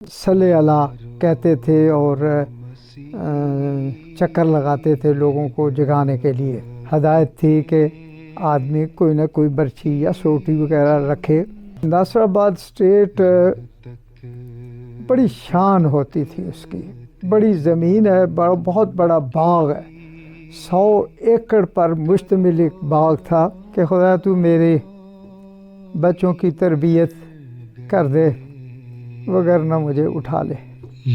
صلی اللہ کہتے تھے اور چکر لگاتے تھے لوگوں کو جگانے کے لیے۔ ہدایت تھی کہ آدمی کوئی نہ کوئی برچھی یا سوٹی وغیرہ رکھے۔ ناصر آباد اسٹیٹ بڑی شان ہوتی تھی اس کی، بڑی زمین ہے، بہت بڑا باغ ہے، 100 ایکڑ پر مشتمل ایک باغ تھا کہ خدا تو میرے بچوں کی تربیت کر دے وگرنہ مجھے اٹھا لے۔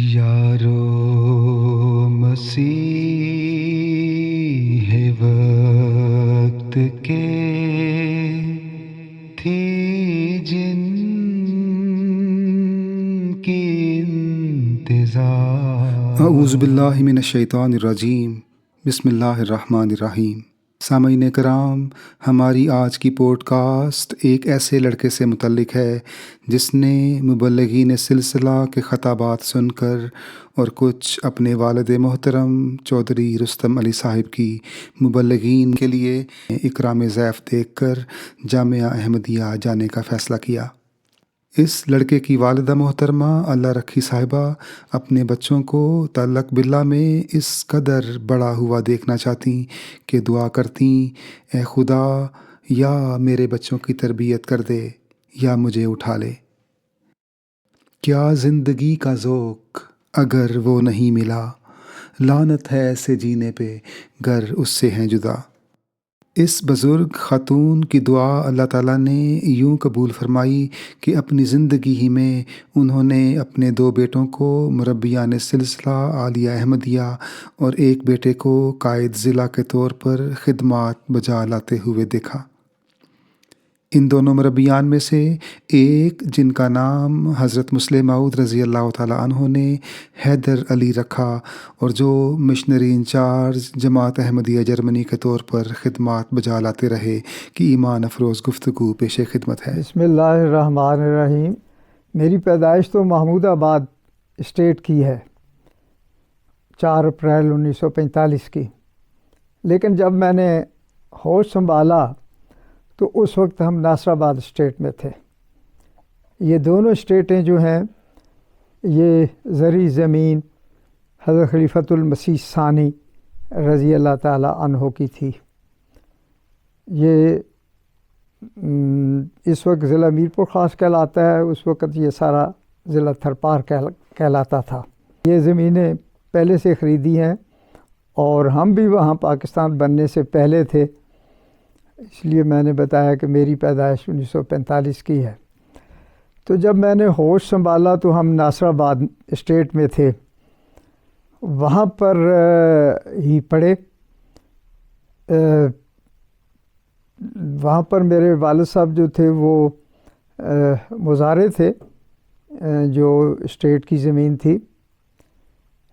یارو مسیح وقت کے تھی جن کی انتظار۔ اعوذ باللہ من الشیطان الرجیم، بسم اللہ الرحمن الرحیم۔ سامعین کرام، ہماری آج کی پوڈ کاسٹ ایک ایسے لڑکے سے متعلق ہے جس نے مبلغین سلسلہ کے خطابات سن کر اور کچھ اپنے والد محترم چودھری رستم علی صاحب کی مبلغین کے لیے اکرام ضیف دیکھ کر جامعہ احمدیہ جانے کا فیصلہ کیا۔ اس لڑکے کی والدہ محترمہ اللہ رکھی صاحبہ اپنے بچوں کو تعلق باللہ میں اس قدر بڑا ہوا دیکھنا چاہتیں کہ دعا کرتیں، اے خدا یا میرے بچوں کی تربیت کر دے یا مجھے اٹھا لے۔ کیا زندگی کا ذوق اگر وہ نہیں ملا، لعنت ہے ایسے جینے پہ گر اس سے ہیں جدا۔ اس بزرگ خاتون کی دعا اللہ تعالیٰ نے یوں قبول فرمائی کہ اپنی زندگی ہی میں انہوں نے اپنے 2 بیٹوں کو مربیان سلسلہ عالیہ احمدیہ اور ایک بیٹے کو قائد ضلع کے طور پر خدمات بجا لاتے ہوئے دیکھا۔ ان دونوں مربیان میں سے ایک، جن کا نام حضرت مسلم معود رضی اللہ تعالیٰ عنہ نے حیدر علی رکھا اور جو مشنری انچارج جماعت احمدیہ جرمنی کے طور پر خدمات بجا لاتے رہے، کی ایمان افروز گفتگو پیش خدمت ہے۔ بسم اللہ الرحمن الرحیم۔ میری پیدائش تو محمود آباد اسٹیٹ کی ہے، 4 اپریل 1945 کی، لیکن جب میں نے ہوش سنبھالا تو اس وقت ہم ناصر آباد اسٹیٹ میں تھے۔ یہ دونوں اسٹیٹیں جو ہیں یہ زرعی زمین حضرت خلیفۃ المسیح ثانی رضی اللہ تعالیٰ عنہ کی تھی۔ یہ اس وقت ضلع میرپور خاص کہلاتا ہے، اس وقت یہ سارا ضلع تھرپار کہلاتا تھا۔ یہ زمینیں پہلے سے خریدی ہیں اور ہم بھی وہاں پاکستان بننے سے پہلے تھے، اس لیے میں نے بتایا کہ میری پیدائش 1945 کی ہے۔ تو جب میں نے ہوش سنبھالا تو ہم ناصر آباد اسٹیٹ میں تھے، وہاں پر ہی پڑھے۔ وہاں پر میرے والد صاحب جو تھے وہ مزارع تھے، جو اسٹیٹ کی زمین تھی،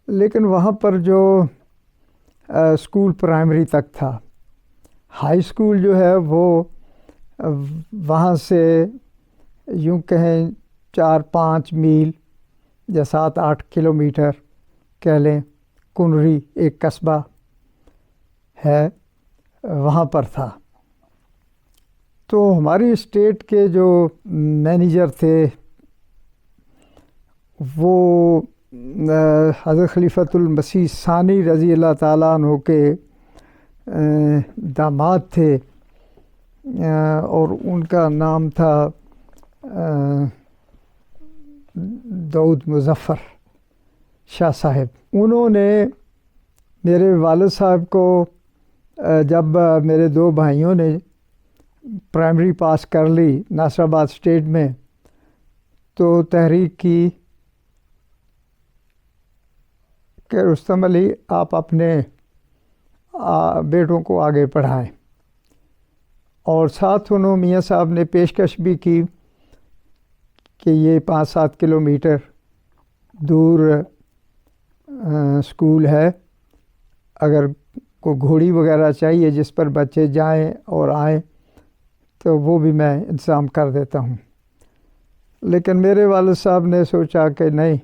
لیکن وہاں پر جو اسکول پرائمری تک تھا، ہائی اسکول جو ہے وہ وہاں سے یوں کہیں 4-5 میل یا 7-8 کلومیٹر کہہ لیں، کنری ایک قصبہ ہے، وہاں پر تھا۔ تو ہماری اسٹیٹ کے جو مینیجر تھے وہ حضرت خلیفۃ المسیح ثانی رضی اللہ تعالیٰ عنہ کے داماد تھے، اور ان کا نام تھا داؤد مظفر شاہ صاحب۔ انہوں نے میرے والد صاحب کو جب میرے 2 بھائیوں نے پرائمری پاس کر لی ناصر آباد اسٹیٹ میں، تو تحریک کی کہ رستم علی آپ اپنے بیٹوں کو آگے پڑھائیں، اور ساتھ انہوں میاں صاحب نے پیشکش بھی کی کہ یہ 5-7 کلومیٹر دور اسکول ہے، اگر کوئی گھوڑی وغیرہ چاہیے جس پر بچے جائیں اور آئیں تو وہ بھی میں انتظام کر دیتا ہوں۔ لیکن میرے والد صاحب نے سوچا کہ نہیں،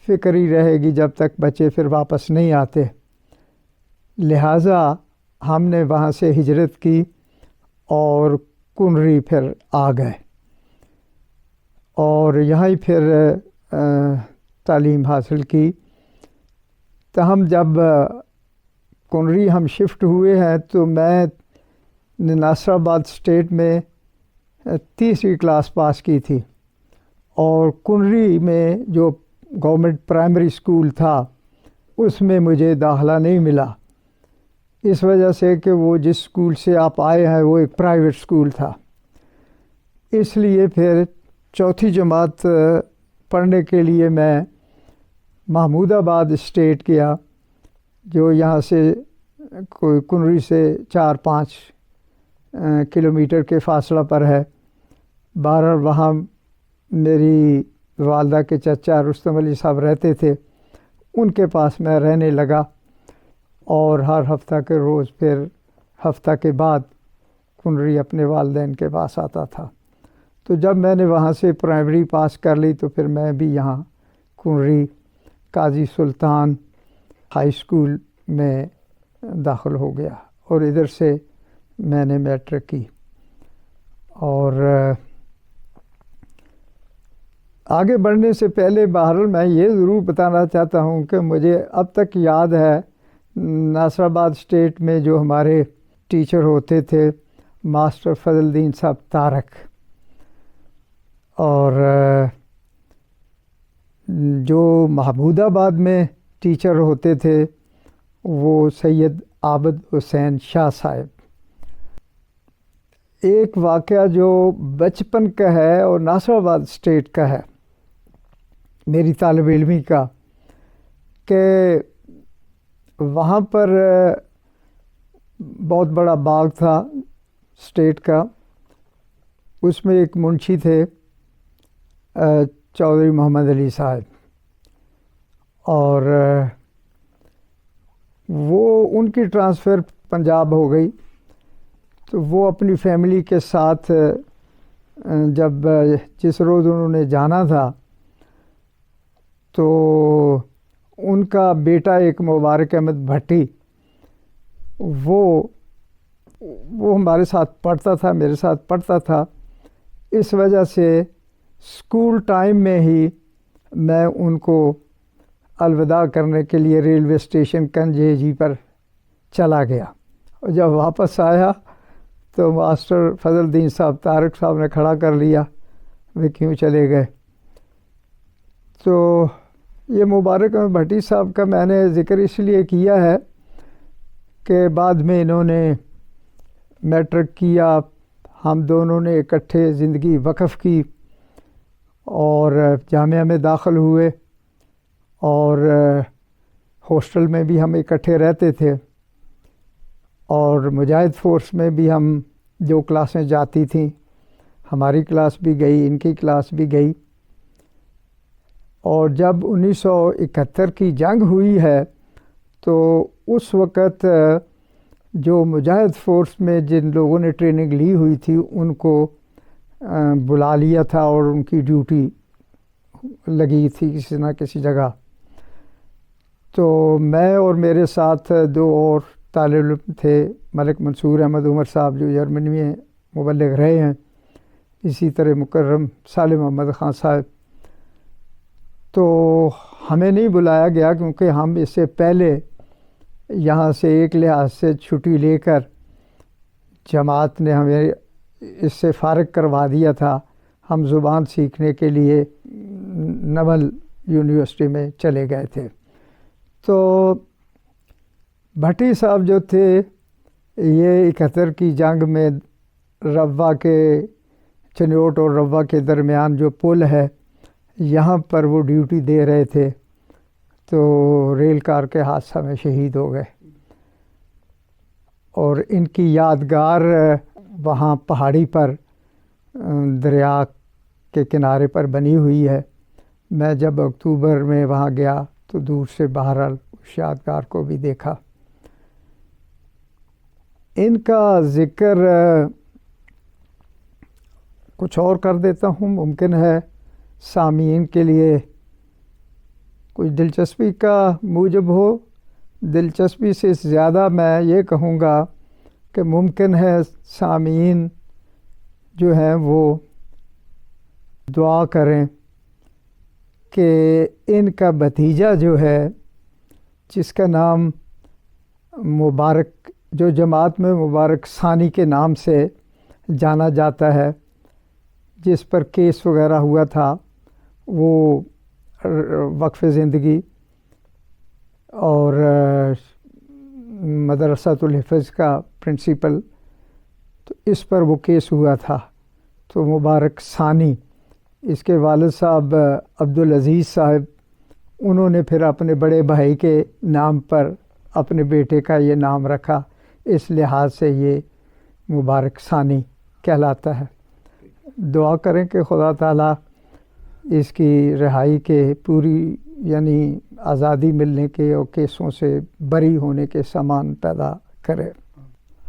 فکر ہی رہے گی جب تک بچے پھر واپس نہیں آتے، لہٰذا ہم نے وہاں سے ہجرت کی اور کنری پھر آ گئے، اور یہاں ہی پھر تعلیم حاصل کی. تاہم جب کنری ہم شفٹ ہوئے ہیں تو میں نے ناصر آباد اسٹیٹ میں 3ری کلاس پاس کی تھی، اور کنری میں جو گورنمنٹ پرائمری اسکول تھا اس میں مجھے داخلہ نہیں ملا، اس وجہ سے کہ وہ جس اسکول سے آپ آئے ہیں وہ ایک پرائیویٹ اسکول تھا. اس لیے پھر 4تھی جماعت پڑھنے کے لیے میں محمود آباد اسٹیٹ گیا، جو یہاں سے کوئی کنری سے 4-5 کلومیٹر کے فاصلہ پر ہے. بہرحال وہاں میری والدہ کے چچا رستم علی صاحب رہتے تھے، ان کے پاس میں رہنے لگا، اور ہر ہفتہ کے روز پھر ہفتہ کے بعد کنری اپنے والدین کے پاس آتا تھا. تو جب میں نے وہاں سے پرائمری پاس کر لی تو پھر میں بھی یہاں کنری قاضی سلطان ہائی اسکول میں داخل ہو گیا، اور ادھر سے میں نے میٹرک کی. اور آگے بڑھنے سے پہلے بہرحال میں یہ ضرور بتانا چاہتا ہوں کہ مجھے اب تک یاد ہے ناصر آباد اسٹیٹ میں جو ہمارے ٹیچر ہوتے تھے ماسٹر فضل الدین صاحب تارک، اور جو محمود آباد میں ٹیچر ہوتے تھے وہ سید عابد حسین شاہ صاحب. ایک واقعہ جو بچپن کا ہے اور ناصر آباد اسٹیٹ کا ہے میری طالب علمی کا، کہ وہاں پر بہت بڑا باغ تھا اسٹیٹ کا، اس میں ایک منشی تھے چودھری محمد علی صاحب، اور وہ ان کی ٹرانسفر پنجاب ہو گئی. تو وہ اپنی فیملی کے ساتھ جب جس روز انہوں نے جانا تھا تو ان کا بیٹا ایک مبارک احمد بھٹی وہ ہمارے ساتھ پڑھتا تھا، میرے ساتھ پڑھتا تھا. اس وجہ سے اسکول ٹائم میں ہی میں ان کو الوداع کرنے کے لیے ریلوے اسٹیشن کنجھی پر چلا گیا، اور جب واپس آیا تو ماسٹر فضل الدین صاحب تارک صاحب نے کھڑا کر لیا، وہ کیوں چلے گئے. تو یہ مبارک احمد بھٹی صاحب کا میں نے ذکر اس لیے کیا ہے کہ بعد میں انہوں نے میٹرک کیا، ہم دونوں نے اکٹھے زندگی وقف کی اور جامعہ میں داخل ہوئے، اور ہاسٹل میں بھی ہم اکٹھے رہتے تھے، اور مجاہد فورس میں بھی ہم جو کلاسیں جاتی تھیں، ہماری کلاس بھی گئی، ان کی کلاس بھی گئی. اور جب 1971 کی جنگ ہوئی ہے تو اس وقت جو مجاہد فورس میں جن لوگوں نے ٹریننگ لی ہوئی تھی ان کو بلا لیا تھا، اور ان کی ڈیوٹی لگی تھی کسی نہ کسی جگہ. تو میں اور میرے ساتھ 2 اور طالب علم تھے، ملک منصور احمد عمر صاحب جو جرمنی میں مبلغ رہے ہیں، اسی طرح مکرم سالم محمد خان صاحب. تو ہمیں نہیں بلایا گیا کیونکہ ہم اس سے پہلے یہاں سے ایک لحاظ سے چھٹی لے کر جماعت نے ہمیں اس سے فارغ کروا دیا تھا. ہم زبان سیکھنے کے لیے نول یونیورسٹی میں چلے گئے تھے. تو بھٹی صاحب جو تھے یہ 71 کی جنگ میں روا کے چنیوٹ اور روا کے درمیان جو پل ہے یہاں پر وہ ڈیوٹی دے رہے تھے، تو ریل کار کے حادثہ میں شہید ہو گئے. اور ان کی یادگار وہاں پہاڑی پر دریا کے کنارے پر بنی ہوئی ہے. میں جب اکتوبر میں وہاں گیا تو دور سے بہرحال اس یادگار کو بھی دیکھا. ان کا ذکر کچھ اور کر دیتا ہوں، ممکن ہے سامعین کے لیے کچھ دلچسپی کا موجب ہو. دلچسپی سے زیادہ میں یہ کہوں گا کہ ممکن ہے سامعین جو ہیں وہ دعا کریں کہ ان کا بھتیجا جو ہے جس کا نام مبارک، جو جماعت میں مبارک ثانی کے نام سے جانا جاتا ہے، جس پر کیس وغیرہ ہوا تھا، وہ وقف زندگی اور مدرسۃ الحفظ کا پرنسپل، تو اس پر وہ کیس ہوا تھا۔ تو مبارک ثانی، اس کے والد صاحب عبدالعزیز صاحب، انہوں نے پھر اپنے بڑے بھائی کے نام پر اپنے بیٹے کا یہ نام رکھا، اس لحاظ سے یہ مبارک ثانی کہلاتا ہے۔ دعا کریں کہ خدا تعالیٰ اس کی رہائی کے، پوری یعنی آزادی ملنے کے اور کیسوں سے بری ہونے کے سامان پیدا کرے۔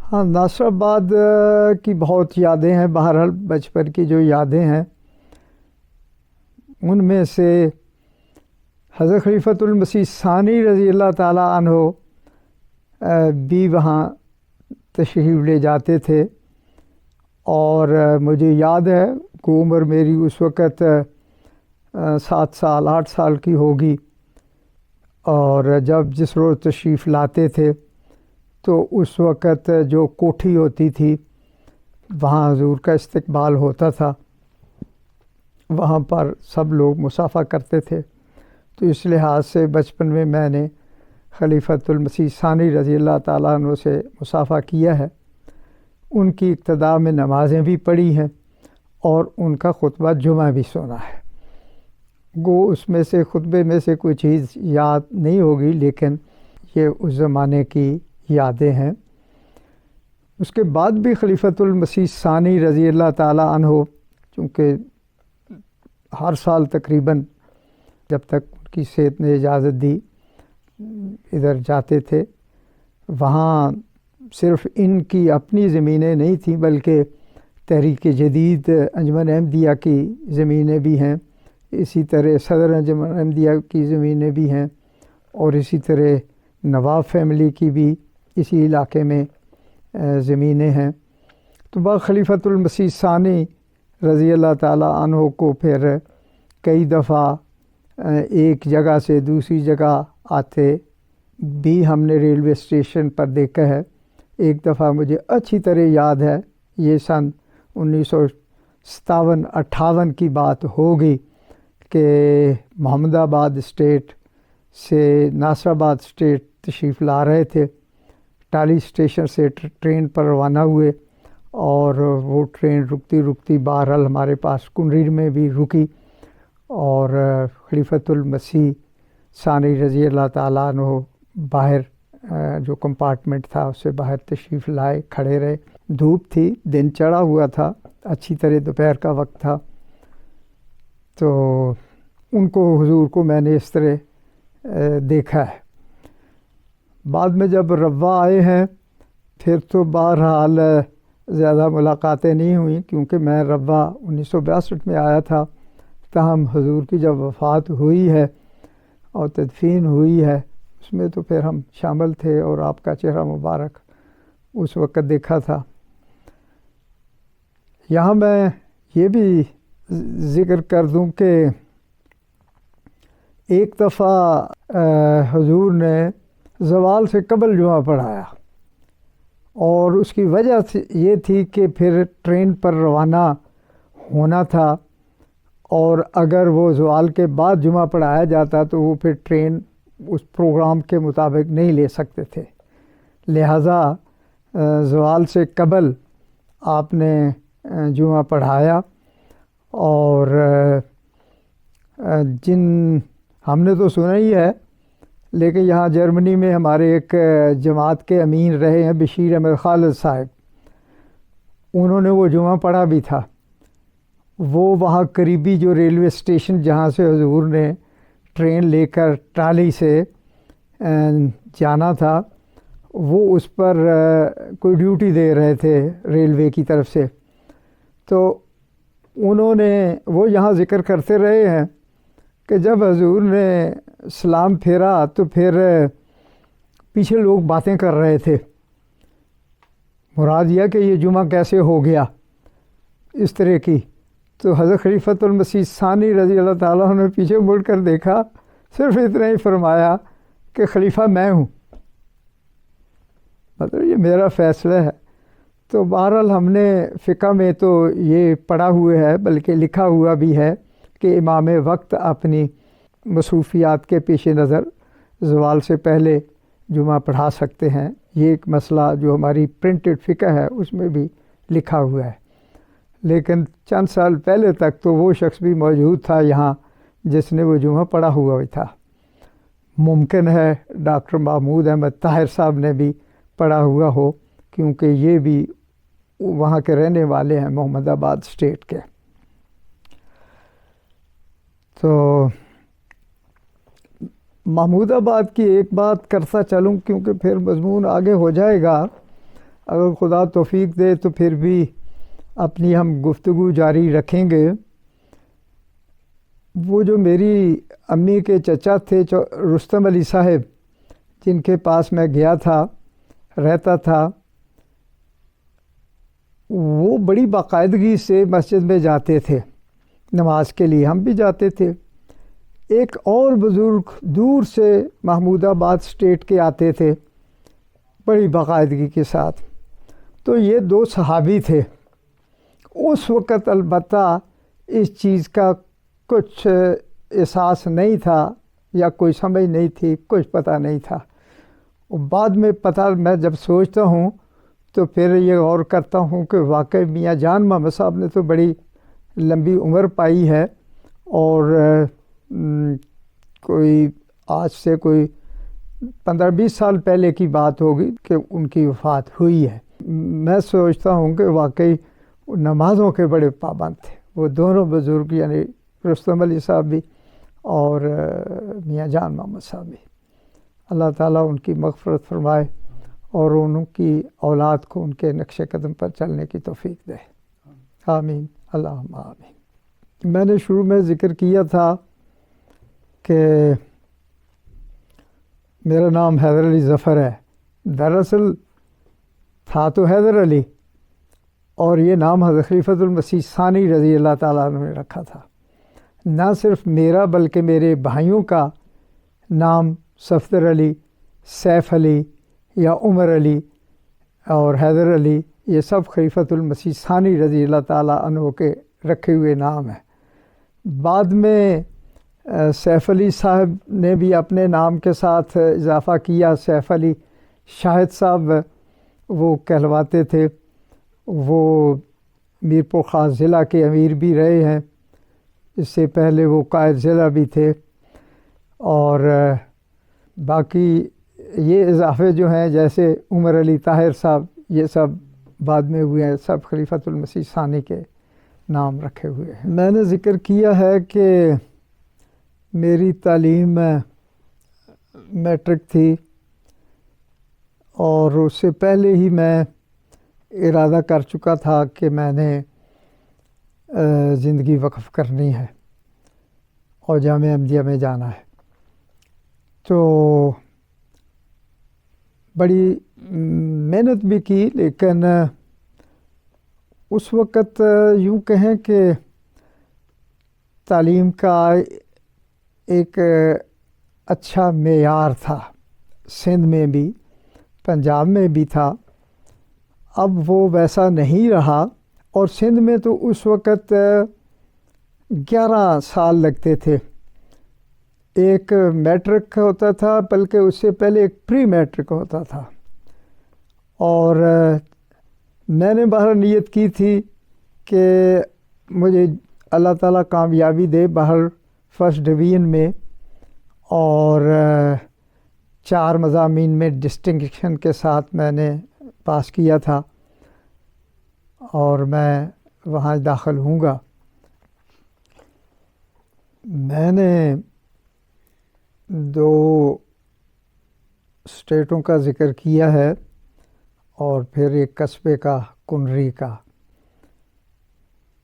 ہاں، ناصر آباد کی بہت یادیں ہیں، بہرحال بچپن کی جو یادیں ہیں ان میں سے حضرت خلیفۃ المسیح ثانی رضی اللہ تعالیٰ عنہ بھی وہاں تشریف لے جاتے تھے، اور مجھے یاد ہے کہ عمر میری اس وقت 7 سال 8 سال کی ہوگی، اور جب جس روز تشریف لاتے تھے تو اس وقت جو کوٹھی ہوتی تھی وہاں حضور کا استقبال ہوتا تھا، وہاں پر سب لوگ مصافحہ کرتے تھے۔ تو اس لحاظ سے بچپن میں میں نے خلیفۃ المسیح ثانی رضی اللہ تعالیٰ عنہ سے مصافحہ کیا ہے، ان کی ابتدا میں نمازیں بھی پڑھی ہیں اور ان کا خطبہ جمعہ بھی سنا ہے۔ گو اس میں سے خطبے میں سے کوئی چیز یاد نہیں ہوگی، لیکن یہ اس زمانے کی یادیں ہیں۔ اس کے بعد بھی خلیفۃ المسیح ثانی رضی اللہ تعالیٰ عنہ، چونکہ ہر سال تقریباً جب تک ان کی صحت نے اجازت دی ادھر جاتے تھے۔ وہاں صرف ان کی اپنی زمینیں نہیں تھیں بلکہ تحریک جدید انجمن احمدیہ کی زمینیں بھی ہیں، اسی طرح صدر انجمن احمدیہ کی زمینیں بھی ہیں، اور اسی طرح نواب فیملی کی بھی اسی علاقے میں زمینیں ہیں۔ تو بعد خلیفۃ المسیح ثانی رضی اللہ تعالیٰ عنہ کو پھر کئی دفعہ ایک جگہ سے دوسری جگہ آتے بھی ہم نے ریلوے اسٹیشن پر دیکھا ہے۔ ایک دفعہ مجھے اچھی طرح یاد ہے، یہ سن 1957-58 کی بات ہوگی، کہ محمد آباد اسٹیٹ سے ناصر آباد اسٹیٹ تشریف لا رہے تھے، ٹالی اسٹیشن سے ٹرین پر روانہ ہوئے، اور وہ ٹرین رکتی رکتی بہرحال ہمارے پاس کنریر میں بھی رکی، اور خلیفۃ المسیح ثانی رضی اللہ تعالیٰ عنہ باہر جو کمپارٹمنٹ تھا اس سے باہر تشریف لائے، کھڑے رہے۔ دھوپ تھی، دن چڑھا ہوا تھا، اچھی طرح دوپہر کا وقت تھا، تو ان کو حضور کو میں نے اس طرح دیکھا ہے۔ بعد میں جب روا آئے ہیں پھر تو بہرحال زیادہ ملاقاتیں نہیں ہوئیں، کیونکہ میں روا 1962 میں آیا تھا، تاہم حضور کی جب وفات ہوئی ہے اور تدفین ہوئی ہے اس میں تو پھر ہم شامل تھے، اور آپ کا چہرہ مبارک اس وقت دیکھا تھا۔ یہاں میں یہ بھی ذکر کر دوں کہ ایک دفعہ حضور نے زوال سے قبل جمعہ پڑھایا، اور اس کی وجہ یہ تھی کہ پھر ٹرین پر روانہ ہونا تھا، اور اگر وہ زوال کے بعد جمعہ پڑھایا جاتا تو وہ پھر ٹرین اس پروگرام کے مطابق نہیں لے سکتے تھے، لہٰذا زوال سے قبل آپ نے جمعہ پڑھایا۔ اور جن ہم نے تو سنا ہی ہے، لیکن یہاں جرمنی میں ہمارے ایک جماعت کے امین رہے ہیں بشیر احمد خالد صاحب، انہوں نے وہ جمعہ پڑھا بھی تھا۔ وہ وہاں قریبی جو ریلوے اسٹیشن جہاں سے حضور نے ٹرین لے کر ٹرالی سے جانا تھا، وہ اس پر کوئی ڈیوٹی دے رہے تھے ریلوے کی طرف سے، تو انہوں نے وہ یہاں ذکر کرتے رہے ہیں کہ جب حضور نے سلام پھیرا تو پھر پیچھے لوگ باتیں کر رہے تھے، مراد یہ کہ یہ جمعہ کیسے ہو گیا، اس طرح کی تو حضرت خلیفۃ المسیح ثانی رضی اللہ تعالیٰ عنہ نے پیچھے مڑ کر دیکھا، صرف اتنا ہی فرمایا کہ خلیفہ میں ہوں، مطلب یہ میرا فیصلہ ہے۔ تو بہرحال ہم نے فقہ میں تو یہ پڑھا ہوا ہے، بلکہ لکھا ہوا بھی ہے کہ امام وقت اپنی مصروفیات کے پیش نظر زوال سے پہلے جمعہ پڑھا سکتے ہیں۔ یہ ایک مسئلہ جو ہماری پرنٹڈ فقہ ہے اس میں بھی لکھا ہوا ہے، لیکن چند سال پہلے تک تو وہ شخص بھی موجود تھا یہاں جس نے وہ جمعہ پڑھا ہوا تھا۔ ممکن ہے ڈاکٹر محمود احمد طاہر صاحب نے بھی پڑھا ہوا ہو، کیونکہ یہ بھی وہاں کے رہنے والے ہیں، محمد آباد اسٹیٹ کے۔ تو محمود آباد کی ایک بات کرتا چلوں، کیونکہ پھر مضمون آگے ہو جائے گا، اگر خدا توفیق دے تو پھر بھی اپنی ہم گفتگو جاری رکھیں گے۔ وہ جو میری امی کے چچا تھے رستم علی صاحب، جن کے پاس میں گیا تھا، رہتا تھا، وہ بڑی باقاعدگی سے مسجد میں جاتے تھے نماز کے لیے، ہم بھی جاتے تھے۔ ایک اور بزرگ دور سے محمود آباد اسٹیٹ کے آتے تھے بڑی باقاعدگی کے ساتھ، تو یہ دو صحابی تھے۔ اس وقت البتہ اس چیز کا کچھ احساس نہیں تھا یا کوئی سمجھ نہیں تھی، کچھ پتہ نہیں تھا۔ بعد میں پتہ، میں جب سوچتا ہوں تو پھر یہ غور کرتا ہوں کہ واقعی میاں جان محمد صاحب نے تو بڑی لمبی عمر پائی ہے، اور کوئی آج سے کوئی 15-20 سال پہلے کی بات ہوگی کہ ان کی وفات ہوئی ہے۔ میں سوچتا ہوں کہ واقعی نمازوں کے بڑے پابند تھے وہ دونوں بزرگ، یعنی رستم علی صاحب بھی اور میاں جان محمد صاحب بھی۔ اللہ تعالیٰ ان کی مغفرت فرمائے اور ان کی اولاد کو ان کے نقش قدم پر چلنے کی توفیق دے، آمین اللہم آمین۔ میں نے شروع میں ذکر کیا تھا کہ میرا نام حیدر علی ظفر ہے، دراصل تھا تو حیدر علی، اور یہ نام حضرت خلیفۃ المسیح ثانی رضی اللہ تعالیٰ عنہ نے رکھا تھا۔ نہ صرف میرا بلکہ میرے بھائیوں کا نام صفدر علی، سیف علی یا عمر علی اور حیدر علی، یہ سب خلیفۃ المسیح ثانی رضی اللہ تعالیٰ عنہ کے رکھے ہوئے نام ہیں۔ بعد میں سیف علی صاحب نے بھی اپنے نام کے ساتھ اضافہ کیا، سیف علی شاہد صاحب وہ کہلواتے تھے، وہ میرپور خاص ضلع کے امیر بھی رہے ہیں، اس سے پہلے وہ قائد ضلع بھی تھے، اور باقی یہ اضافے جو ہیں جیسے عمر علی طاہر صاحب، یہ سب بعد میں ہوئے ہیں، سب خلیفۃ المسیح ثانی کے نام رکھے ہوئے ہیں۔ میں نے ذکر کیا ہے کہ میری تعلیم میٹرک تھی، اور اس سے پہلے ہی میں ارادہ کر چکا تھا کہ میں نے زندگی وقف کرنی ہے اور جامعہ احمدیہ میں جانا ہے۔ تو بڑی محنت بھی کی، لیکن اس وقت یوں کہیں کہ تعلیم کا ایک اچھا معیار تھا، سندھ میں بھی پنجاب میں بھی تھا، اب وہ ویسا نہیں رہا، اور سندھ میں تو اس وقت 11 سال لگتے تھے، ایک میٹرک ہوتا تھا، بلکہ اس سے پہلے ایک پری میٹرک ہوتا تھا، اور میں نے باہر نیت کی تھی کہ مجھے اللہ تعالیٰ کامیابی دے، باہر فرسٹ ڈویژن میں، اور 4 مضامین میں ڈسٹنکشن کے ساتھ میں نے پاس کیا تھا، اور میں وہاں داخل ہوں گا۔ میں نے 2 اسٹیٹوں کا ذکر کیا ہے، اور پھر ایک قصبے کا، کنری کا۔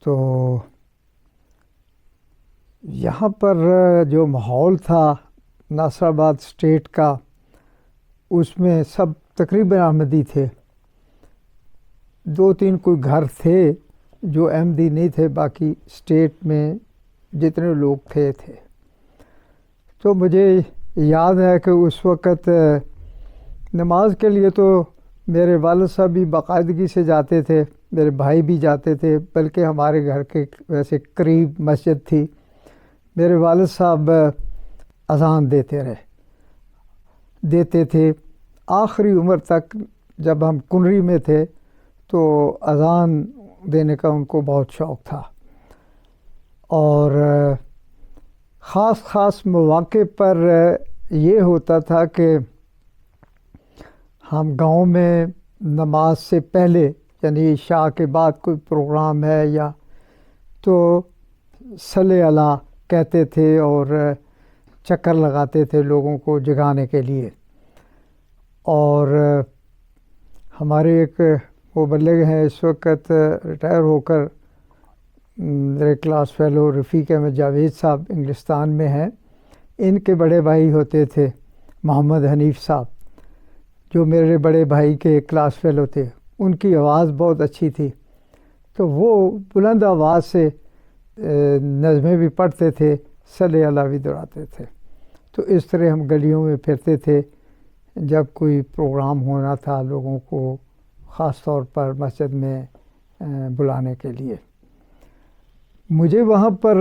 تو یہاں پر جو ماحول تھا ناصر آباد اسٹیٹ کا، اس میں سب تقریباً احمدی تھے، 2-3 کوئی گھر تھے جو احمدی نہیں تھے، باقی اسٹیٹ میں جتنے لوگ تھے تو مجھے یاد ہے کہ اس وقت نماز کے لیے تو میرے والد صاحب بھی باقاعدگی سے جاتے تھے، میرے بھائی بھی جاتے تھے، بلکہ ہمارے گھر کے ویسے قریب مسجد تھی۔ میرے والد صاحب اذان دیتے تھے آخری عمر تک۔ جب ہم کنری میں تھے تو اذان دینے کا ان کو بہت شوق تھا، اور خاص مواقع پر یہ ہوتا تھا کہ ہم گاؤں میں نماز سے پہلے، یعنی عشاء کے بعد کوئی پروگرام ہے یا تو صلی اللہ کہتے تھے اور چکر لگاتے تھے لوگوں کو جگانے کے لیے۔ اور ہمارے ایک مبلغ ہیں اس وقت ریٹائر ہو کر، میرے کلاس فیلو رفیق احمد جاوید صاحب انگلستان میں ہیں، ان کے بڑے بھائی ہوتے تھے محمد حنیف صاحب، جو میرے بڑے بھائی کے کلاس فیلو تھے۔ ان کی آواز بہت اچھی تھی، تو وہ بلند آواز سے نظمیں بھی پڑھتے تھے، صلی اللہ بھی دہراتے تھے۔ تو اس طرح ہم گلیوں میں پھرتے تھے جب کوئی پروگرام ہونا تھا لوگوں کو خاص طور پر مسجد میں بلانے کے لیے۔ مجھے وہاں پر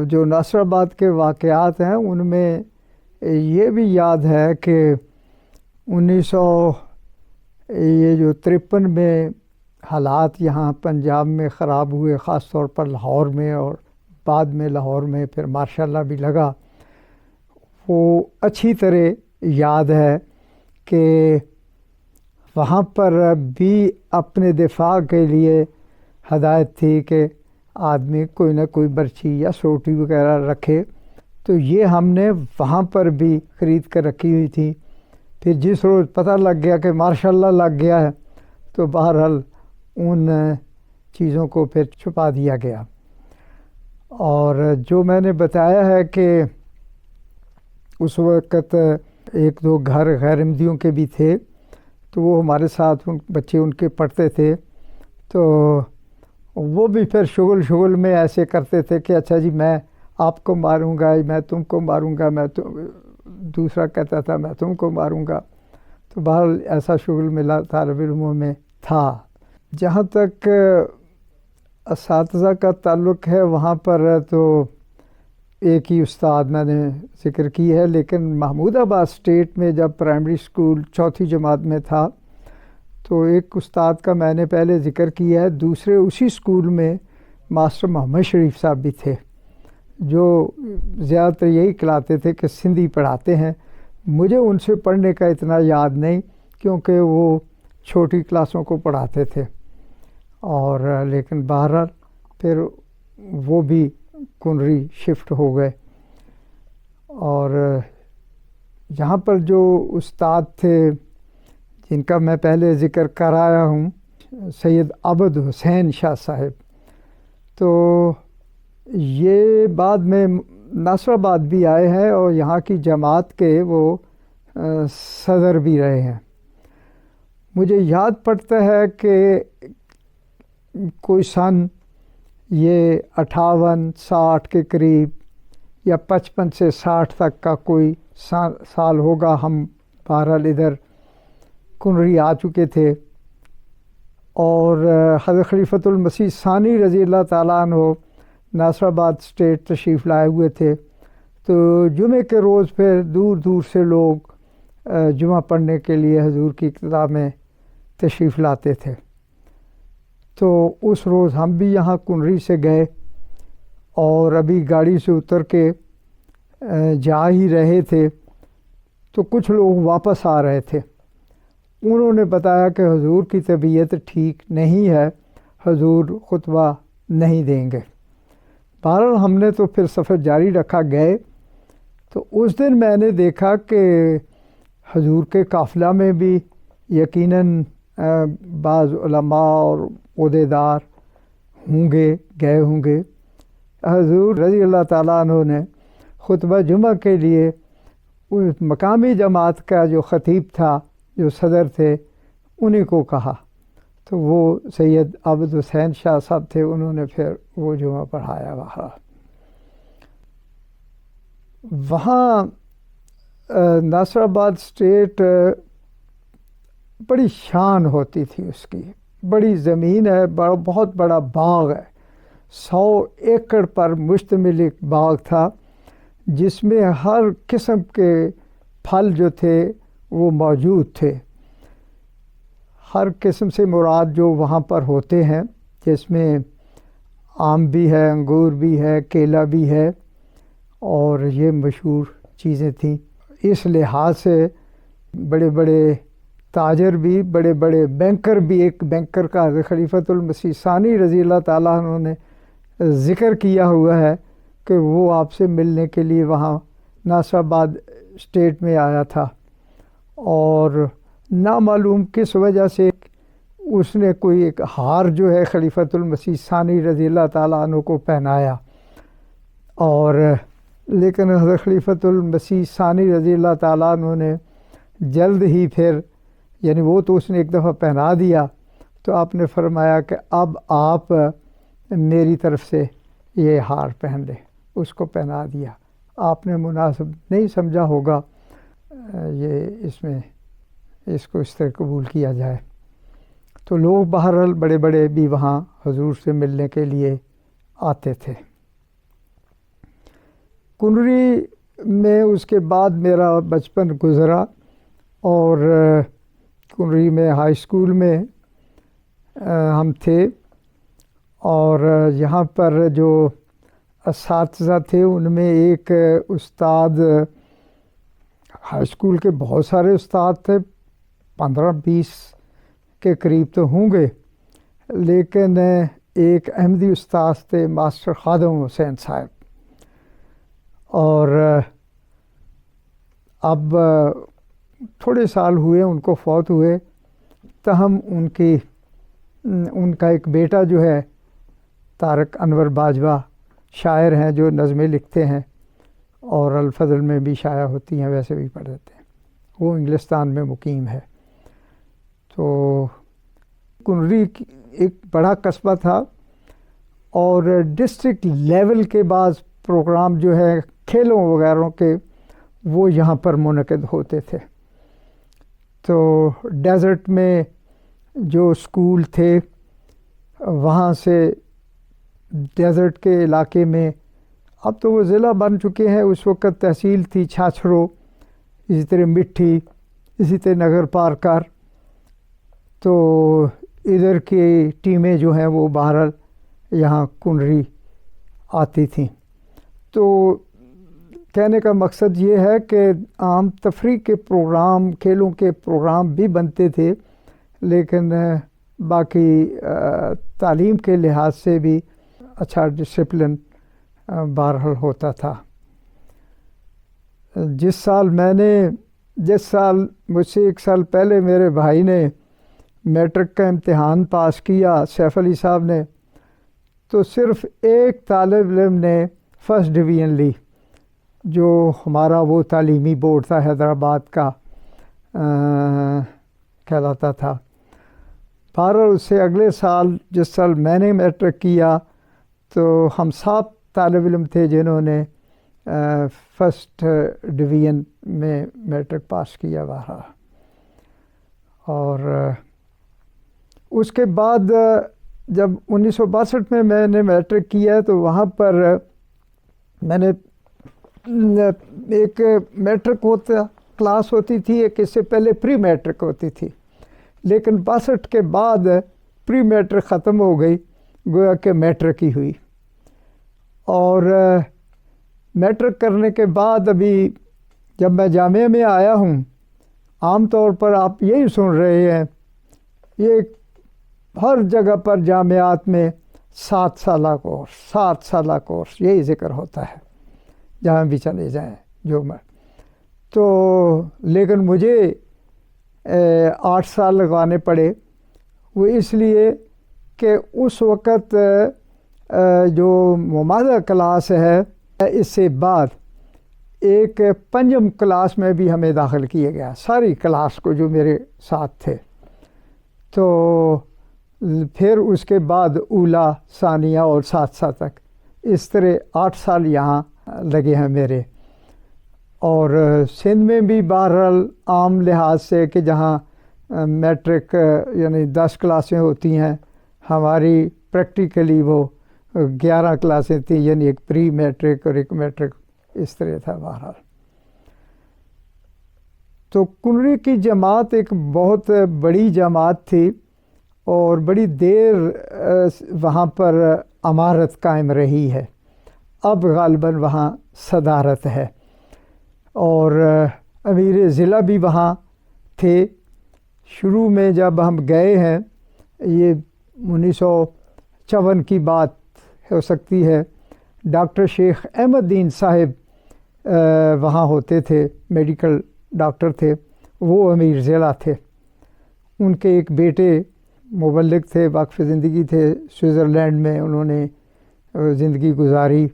جو ناصر آباد کے واقعات ہیں ان میں یہ بھی یاد ہے کہ 1953 میں حالات یہاں پنجاب میں خراب ہوئے، خاص طور پر لاہور میں، اور بعد میں لاہور میں پھر ماشاءاللہ بھی لگا۔ وہ اچھی طرح یاد ہے کہ وہاں پر بھی اپنے دفاع کے لیے ہدایت تھی کہ آدمی کوئی نہ کوئی برچی یا سوٹی وغیرہ رکھے، تو یہ ہم نے وہاں پر بھی خرید کر رکھی ہوئی تھی۔ پھر جس روز پتہ لگ گیا کہ ماشاءاللہ لگ گیا ہے تو بہرحال ان چیزوں کو پھر چھپا دیا گیا۔ اور جو میں نے بتایا ہے کہ اس وقت ایک دو گھر غیر احمدیوں کے بھی تھے، تو وہ ہمارے ساتھ بچے ان کے پڑھتے تھے، تو وہ بھی پھر شغل میں ایسے کرتے تھے کہ اچھا جی میں آپ کو ماروں گا، میں تم کو ماروں گا، دوسرا کہتا تھا میں تم کو ماروں گا۔ تو بہرحال ایسا شغل ملا طالب علموں میں تھا۔ جہاں تک اساتذہ کا تعلق ہے وہاں پر تو ایک ہی استاد میں نے ذکر کی ہے، لیکن محمود آباد اسٹیٹ میں جب پرائمری اسکول چوتھی جماعت میں تھا تو ایک استاد کا میں نے پہلے ذکر کیا ہے، دوسرے اسی اسکول میں ماسٹر محمد شریف صاحب بھی تھے، جو زیادہ تر یہی کہلاتے تھے کہ سندھی پڑھاتے ہیں۔ مجھے ان سے پڑھنے کا اتنا یاد نہیں، کیونکہ وہ چھوٹی کلاسوں کو پڑھاتے تھے، اور لیکن بہرحال پھر وہ بھی کنری شفٹ ہو گئے۔ اور یہاں پر جو استاد تھے جن کا میں پہلے ذکر کر آیا ہوں، سید عبد حسین شاہ صاحب، تو یہ بعد میں ناصر آباد بھی آئے ہیں اور یہاں کی جماعت کے وہ صدر بھی رہے ہیں۔ مجھے یاد پڑتا ہے کہ کوئی سن یہ 58-60 کے قریب یا 55 سے 60 تک کا کوئی سال ہوگا، ہم بہرحال ادھر کنری آ چکے تھے، اور حضرت خلیفۃ المسیح ثانی رضی اللہ تعالیٰ عنہ ناصر آباد اسٹیٹ تشریف لائے ہوئے تھے۔ تو جمعے کے روز پھر دور دور سے لوگ جمعہ پڑھنے کے لیے حضور کی اقتداء میں تشریف لاتے تھے۔ تو اس روز ہم بھی یہاں کنری سے گئے، اور ابھی گاڑی سے اتر کے جا ہی رہے تھے تو کچھ لوگ واپس آ رہے تھے۔ انہوں نے بتایا کہ حضور کی طبیعت ٹھیک نہیں ہے، حضور خطبہ نہیں دیں گے۔ بہرحال ہم نے تو پھر سفر جاری رکھا، گئے تو اس دن میں نے دیکھا کہ حضور کے قافلہ میں بھی یقیناً بعض علماء اور عہدیدار گئے ہوں گے۔ حضور رضی اللہ تعالیٰ عنہ نے خطبہ جمعہ کے لیے اس مقامی جماعت کا جو خطیب تھا، جو صدر تھے، انہیں کو کہا۔ تو وہ سید عابد حسین شاہ صاحب تھے، انہوں نے پھر وہ جمعہ پڑھایا وہاں ناصر آباد اسٹیٹ بڑی شان ہوتی تھی اس کی، بڑی زمین ہے، بہت بڑا باغ ہے، 100 ایکڑ پر مشتمل ایک باغ تھا جس میں ہر قسم کے پھل جو تھے وہ موجود تھے۔ ہر قسم سے مراد جو وہاں پر ہوتے ہیں، جس میں آم بھی ہے، انگور بھی ہے، کیلا بھی ہے، اور یہ مشہور چیزیں تھیں۔ اس لحاظ سے بڑے بڑے تاجر بھی، بڑے بڑے بینکر بھی، ایک بینکر کا خلیفۃ المسیح ثانی رضی اللہ تعالیٰ عنہ نے ذکر کیا ہوا ہے کہ وہ آپ سے ملنے کے لیے وہاں ناصر آباد اسٹیٹ میں آیا تھا، اور نامعلوم کس وجہ سے اس نے کوئی ایک ہار جو ہے خلیفۃ المسیح ثانی رضی اللہ تعالیٰ عنہ کو پہنایا، اور لیکن حضرت خلیفۃ المسیح ثانی رضی اللہ تعالیٰ عنہ نے جلد ہی پھر، یعنی وہ تو اس نے ایک دفعہ پہنا دیا، تو آپ نے فرمایا کہ اب آپ میری طرف سے یہ ہار پہن لیں، اس کو پہنا دیا۔ آپ نے مناسب نہیں سمجھا ہوگا یہ اس کو اس طرح قبول کیا جائے، تو لوگ بہرحال بڑے بڑے بھی وہاں حضور سے ملنے کے لیے آتے تھے۔ کنری میں اس کے بعد میرا بچپن گزرا، اور کنری میں ہائی اسکول میں ہم تھے، اور یہاں پر جو اساتذہ تھے ان میں ایک استاد، ہائی اسکول کے بہت سارے استاد تھے، 15-20 کے قریب تو ہوں گے، لیکن ایک احمدی استاد تھے ماسٹر خادم حسین صاحب، اور اب تھوڑے سال ہوئے ان کو فوت ہوئے، تاہم ان کا ایک بیٹا جو ہے طارق انور باجوہ، شاعر ہیں جو نظمیں لکھتے ہیں اور الفضل میں بھی شائع ہوتی ہیں، ویسے بھی پڑھ دیتے ہیں، وہ انگلستان میں مقیم ہے۔ تو کنری ایک بڑا قصبہ تھا، اور ڈسٹرکٹ لیول کے بعض پروگرام جو ہے کھیلوں وغیرہ کے وہ یہاں پر منعقد ہوتے تھے۔ تو ڈیزرٹ میں جو اسکول تھے وہاں سے ڈیزرٹ کے علاقے میں، اب تو وہ ضلع بن چکے ہیں، اس وقت تحصیل تھی چھاچھرو، اسی طرح مٹھی، اسی طرح نگر پارکر، تو ادھر کی ٹیمیں جو ہیں وہ بہرحال یہاں کنری آتی تھیں۔ تو کہنے کا مقصد یہ ہے کہ عام تفریح کے پروگرام، کھیلوں کے پروگرام بھی بنتے تھے، لیکن باقی تعلیم کے لحاظ سے بھی اچھا ڈسپلن بہرحال ہوتا تھا۔ جس سال مجھ سے 1 سال پہلے میرے بھائی نے میٹرک کا امتحان پاس کیا، سیف علی صاحب نے، تو صرف ایک طالب علم نے فرسٹ ڈویژن لی، جو ہمارا وہ تعلیمی بورڈ تھا حیدرآباد کا کہلاتا تھا۔ بہرحال اس سے اگلے سال، جس سال میں نے میٹرک کیا، تو ہم 7 طالب علم تھے جنہوں نے فرسٹ ڈویژن میں میٹرک پاس کیا بہرحال۔ اور اس کے بعد جب 1962 میں نے میٹرک کیا تو وہاں پر میں نے ایک میٹرک کلاس ہوتی تھی، ایک اس سے پہلے پری میٹرک ہوتی تھی، لیکن 62 کے بعد پری میٹرک ختم ہو گئی، گویا کہ میٹرک ہی ہوئی۔ اور میٹرک کرنے کے بعد ابھی جب میں جامعہ میں آیا ہوں، عام طور پر آپ یہی سن رہے ہیں، یہ ہر جگہ پر جامعات میں 7 سالہ کورس یہی ذکر ہوتا ہے، جہاں بھی چلے جائیں تو لیکن مجھے 8 سال لگوانے پڑے، وہ اس لیے کہ اس وقت جو مماثلہ کلاس ہے اس سے بعد ایک 5م کلاس میں بھی ہمیں داخل کیا گیا، ساری کلاس کو جو میرے ساتھ تھے، تو پھر اس کے بعد اولا، ثانیہ اور سادسہ تک، اس طرح 8 سال یہاں لگے ہیں میرے۔ اور سندھ میں بھی بہرحال عام لحاظ سے کہ جہاں میٹرک یعنی 10 کلاسیں ہوتی ہیں، ہماری پریکٹیکلی وہ 11 کلاسیں تھیں، یعنی ایک پری میٹرک اور ایک میٹرک، اس طرح تھا بہرحال۔ تو کنری کی جماعت ایک بہت بڑی جماعت تھی اور بڑی دیر وہاں پر امارت قائم رہی ہے۔ اب غالباً وہاں صدارت ہے، اور امیر ضلع بھی وہاں تھے۔ شروع میں جب ہم گئے ہیں، یہ 1954 کی بات ہو سکتی ہے، ڈاکٹر شیخ احمد دین صاحب وہاں ہوتے تھے، میڈیکل ڈاکٹر تھے، وہ امیر ضلع تھے۔ ان کے ایک بیٹے مبلغ تھے، وقف زندگی تھے، سوئٹزرلینڈ میں انہوں نے زندگی گزاری،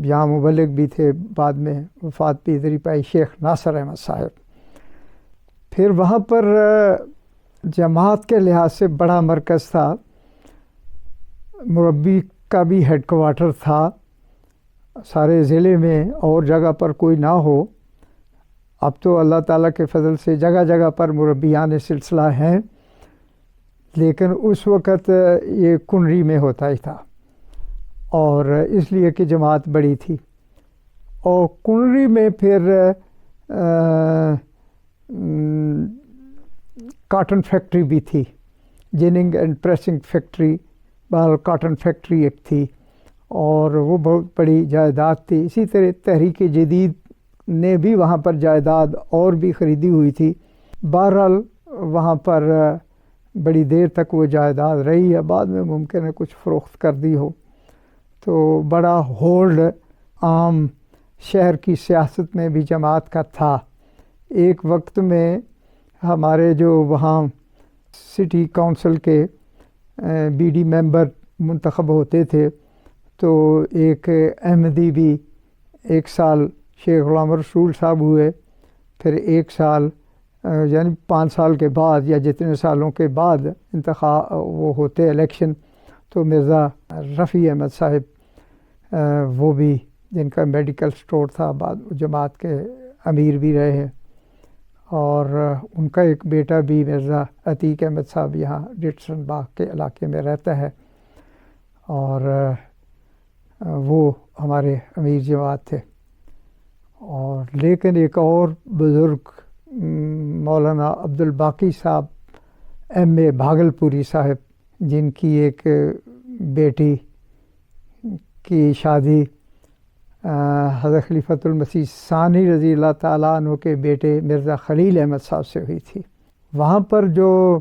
یہاں مبلغ بھی تھے، بعد میں وفات بھی ادھر ہی پائی، شیخ ناصر احمد صاحب۔ پھر وہاں پر جماعت کے لحاظ سے بڑا مرکز تھا، مربی کا بھی ہیڈ کوارٹر تھا، سارے ضلع میں اور جگہ پر کوئی نہ ہو۔ اب تو اللہ تعالیٰ کے فضل سے جگہ جگہ پر مربیان سلسلہ ہیں، لیکن اس وقت یہ کنری میں ہوتا ہی تھا، اور اس لیے کہ جماعت بڑی تھی۔ اور کنری میں پھر کاٹن فیکٹری بھی تھی، جیننگ اینڈ پریسنگ فیکٹری، بہرحال کاٹن فیکٹری ایک تھی، اور وہ بہت بڑی جائیداد تھی۔ اسی طرح تحریک جدید نے بھی وہاں پر جائیداد اور بھی خریدی ہوئی تھی۔ بہرحال وہاں پر بڑی دیر تک وہ جائیداد رہی ہے، بعد میں ممکن ہے کچھ فروخت کر دی ہو۔ تو بڑا ہولڈ عام شہر کی سیاست میں بھی جماعت کا تھا۔ ایک وقت میں ہمارے جو وہاں سٹی کونسل کے بی ڈی ممبر منتخب ہوتے تھے، تو ایک احمدی بھی 1 سال شیخ غلام رسول صاحب ہوئے، پھر 1 سال یعنی 5 سال کے بعد یا جتنے سالوں کے بعد انتخاب وہ ہوتے الیکشن، تو مرزا رفیع احمد صاحب وہ بھی، جن کا میڈیکل سٹور تھا، بعد جماعت کے امیر بھی رہے ہیں، اور ان کا ایک بیٹا بھی مرزا عتیق احمد صاحب یہاں ڈیٹسن باغ کے علاقے میں رہتا ہے، اور وہ ہمارے امیر جماعت تھے۔ اور لیکن ایک اور بزرگ مولانا عبدالباقی صاحب ایم اے بھاگلپوری صاحب، جن کی ایک بیٹی کی شادی حضرت خلیفۃ المسیح ثانی رضی اللہ تعالیٰ عنہ کے بیٹے مرزا خلیل احمد صاحب سے ہوئی تھی۔ وہاں پر جو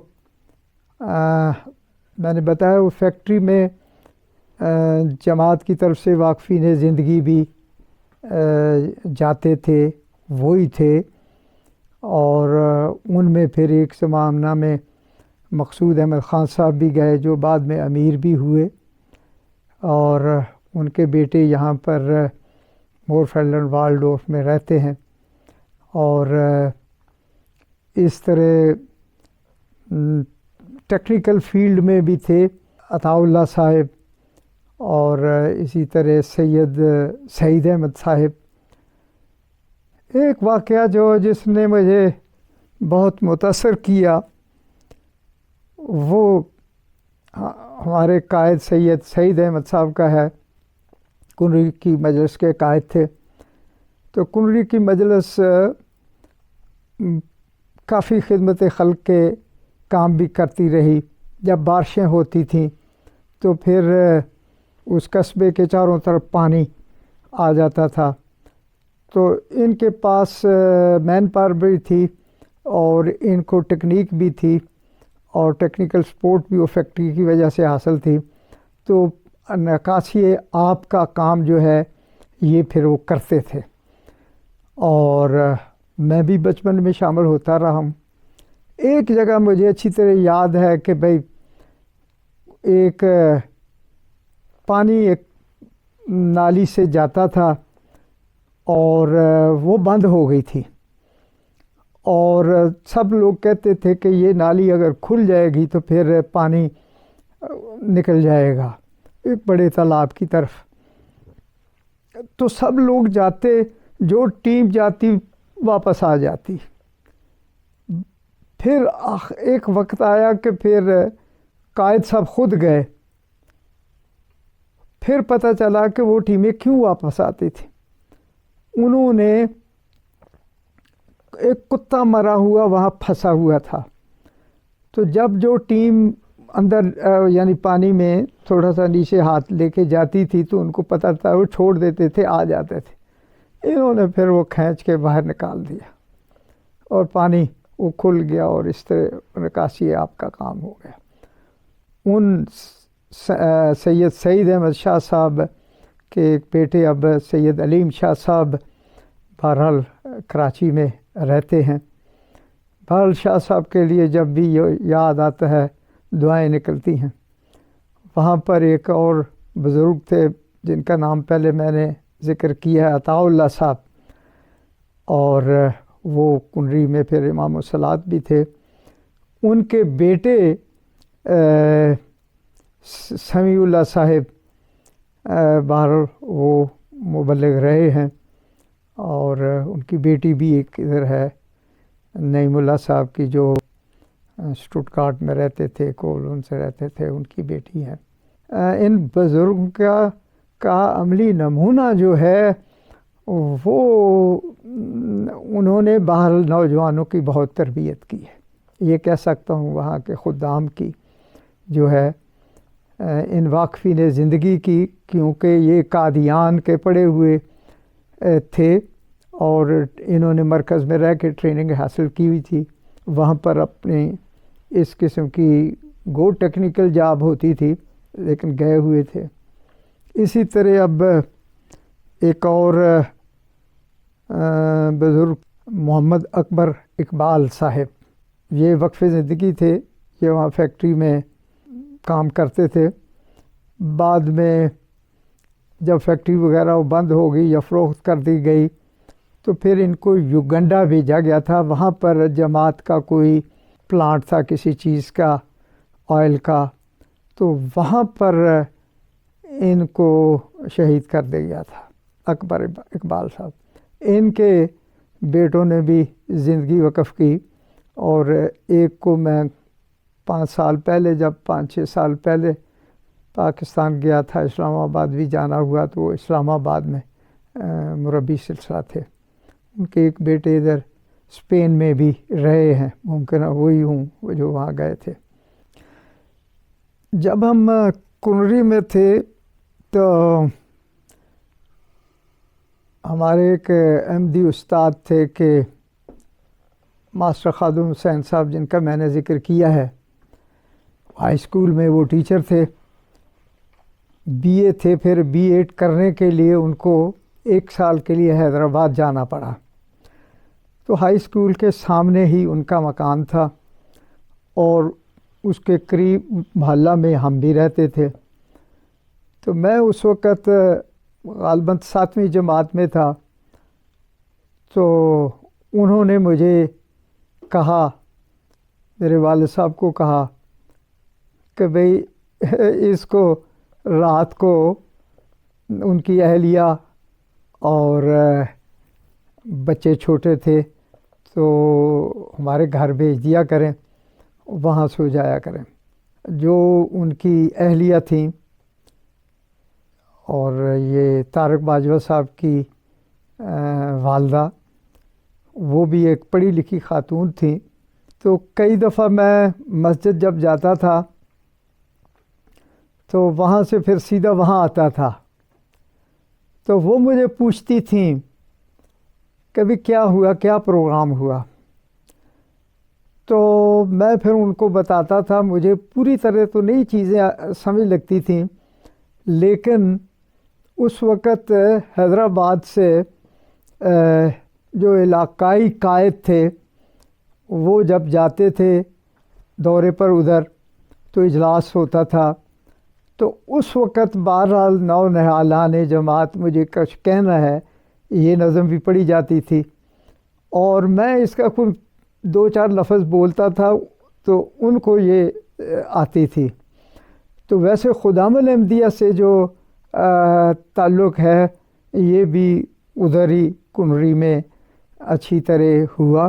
میں نے بتایا، وہ فیکٹری میں جماعت کی طرف سے واقفین زندگی بھی جاتے تھے، وہی تھے، اور ان میں پھر ایک زمانہ میں مقصود احمد خان صاحب بھی گئے، جو بعد میں امیر بھی ہوئے، اور ان کے بیٹے یہاں پر مورفیلڈن والڈورف میں رہتے ہیں۔ اور اس طرح ٹیکنیکل فیلڈ میں بھی تھے عطاء اللہ صاحب، اور اسی طرح سید سعید احمد صاحب۔ ایک واقعہ جس نے مجھے بہت متاثر کیا، وہ ہمارے قائد سید سعید احمد صاحب کا ہے، کنری کی مجلس کے قائد تھے۔ تو کنری کی مجلس کافی خدمت خلق کے کام بھی کرتی رہی۔ جب بارشیں ہوتی تھیں تو پھر اس قصبے کے چاروں طرف پانی آ جاتا تھا، تو ان کے پاس مین پاور بھی تھی، اور ان کو ٹیکنیک بھی تھی، اور ٹیکنیکل سپورٹ بھی وہ فیکٹری کی وجہ سے حاصل تھی۔ تو نکاسی آب کا کام جو ہے یہ پھر وہ کرتے تھے، اور میں بھی بچپن میں شامل ہوتا رہا ہوں۔ ایک جگہ مجھے اچھی طرح یاد ہے کہ بھئی ایک پانی ایک نالی سے جاتا تھا، اور وہ بند ہو گئی تھی، اور سب لوگ کہتے تھے کہ یہ نالی اگر کھل جائے گی تو پھر پانی نکل جائے گا ایک بڑے تالاب کی طرف. تو سب لوگ جاتے، جو ٹیم جاتی واپس آ جاتی. پھر ایک وقت آیا کہ پھر قائد صاحب خود گئے. پھر پتہ چلا کہ وہ ٹیمیں کیوں واپس آتی تھیں. انہوں نے ایک کتا مرا ہوا وہاں پھنسا ہوا تھا. تو جب جو ٹیم اندر یعنی پانی میں تھوڑا سا نیچے ہاتھ لے کے جاتی تھی تو ان کو پتہ تھا، وہ چھوڑ دیتے تھے، آ جاتے تھے. انہوں نے پھر وہ کھینچ کے باہر نکال دیا اور پانی وہ کھل گیا اور اس طرح نکاسی آپ کا کام ہو گیا. ان سید سعید احمد شاہ صاحب کے ایک بیٹے اب سید علیم شاہ صاحب بہرحال کراچی میں رہتے ہیں. بہرحال شاہ صاحب کے لیے جب بھی یاد آتا ہے دعائیں نکلتی ہیں. وہاں پر ایک اور بزرگ تھے جن کا نام پہلے میں نے ذکر کیا ہے، عطاء اللہ صاحب، اور وہ کنری میں پھر امام الصلاۃ بھی تھے. ان کے بیٹے سمیع اللہ صاحب بہرحال وہ مبلغ رہے ہیں، اور ان کی بیٹی بھی ایک ادھر ہے، نعیم اللہ صاحب کی، جو اسٹوٹگارٹ میں رہتے تھے، کولون سے رہتے تھے، ان کی بیٹی ہے. ان بزرگوں کا عملی نمونہ جو ہے وہ انہوں نے بہرحال نوجوانوں کی بہت تربیت کی ہے. یہ کہہ سکتا ہوں وہاں کے خدام کی جو ہے ان واقفین زندگی کی، کیونکہ یہ قادیان کے پڑے ہوئے تھے اور انہوں نے مرکز میں رہ کے ٹریننگ حاصل کی ہوئی تھی. وہاں پر اپنی اس قسم کی گو ٹیکنیکل جاب ہوتی تھی لیکن گئے ہوئے تھے. اسی طرح اب ایک اور بزرگ محمد اکبر اقبال صاحب، یہ وقف زندگی تھے، یہ وہاں فیکٹری میں کام کرتے تھے. بعد میں جب فیکٹری وغیرہ بند ہو گئی یا فروخت کر دی گئی تو پھر ان کو یوگنڈا بھیجا گیا تھا. وہاں پر جماعت کا کوئی پلانٹ تھا کسی چیز کا، آئل کا، تو وہاں پر ان کو شہید کر دیا گیا تھا اکبر اقبال صاحب. ان کے بیٹوں نے بھی زندگی وقف کی، اور ایک کو میں 5 سال پہلے، جب 5-6 سال پہلے پاکستان گیا تھا، اسلام آباد بھی جانا ہوا، تو وہ اسلام آباد میں مربی سلسلہ تھے. ان کے ایک بیٹے ادھر اسپین میں بھی رہے ہیں، ممکن وہی ہوں جو وہاں گئے تھے. جب ہم کنری میں تھے تو ہمارے ایک احمدی استاد تھے کہ ماسٹر خادم حسین صاحب، جن کا میں نے ذکر کیا ہے. ہائی اسکول میں وہ ٹیچر تھے، بی اے تھے. پھر بی ایڈ کرنے کے لیے ان کو 1 سال کے لیے حیدرآباد جانا پڑا. تو ہائی اسکول کے سامنے ہی ان کا مکان تھا اور اس کے قریب محلہ میں ہم بھی رہتے تھے. تو میں اس وقت غالباً 7ویں جماعت میں تھا. تو انہوں نے مجھے کہا، میرے والد صاحب کو کہا کہ بھئی اس کو رات کو ان کی اہلیہ اور بچے چھوٹے تھے تو ہمارے گھر بھیج دیا کریں، وہاں سو جایا کریں. جو ان کی اہلیہ تھیں، اور یہ طارق باجوہ صاحب کی والدہ، وہ بھی ایک پڑھی لکھی خاتون تھیں. تو کئی دفعہ میں مسجد جب جاتا تھا تو وہاں سے پھر سیدھا وہاں آتا تھا. تو وہ مجھے پوچھتی تھیں کہ بھی کیا ہوا، کیا پروگرام ہوا. تو میں پھر ان کو بتاتا تھا. مجھے پوری طرح تو نئی چیزیں سمجھ لگتی تھیں، لیکن اس وقت حیدرآباد سے جو علاقائی قائد تھے وہ جب جاتے تھے دورے پر ادھر تو اجلاس ہوتا تھا. تو اس وقت بہرحال نو نہالان جماعت مجھے کچھ کہنا ہے، یہ نظم بھی پڑھی جاتی تھی، اور میں اس کا کوئی 2-4 لفظ بولتا تھا تو ان کو یہ آتی تھی. تو ویسے خدام الاحمدیہ سے جو تعلق ہے یہ بھی ادھر ہی کنری میں اچھی طرح ہوا،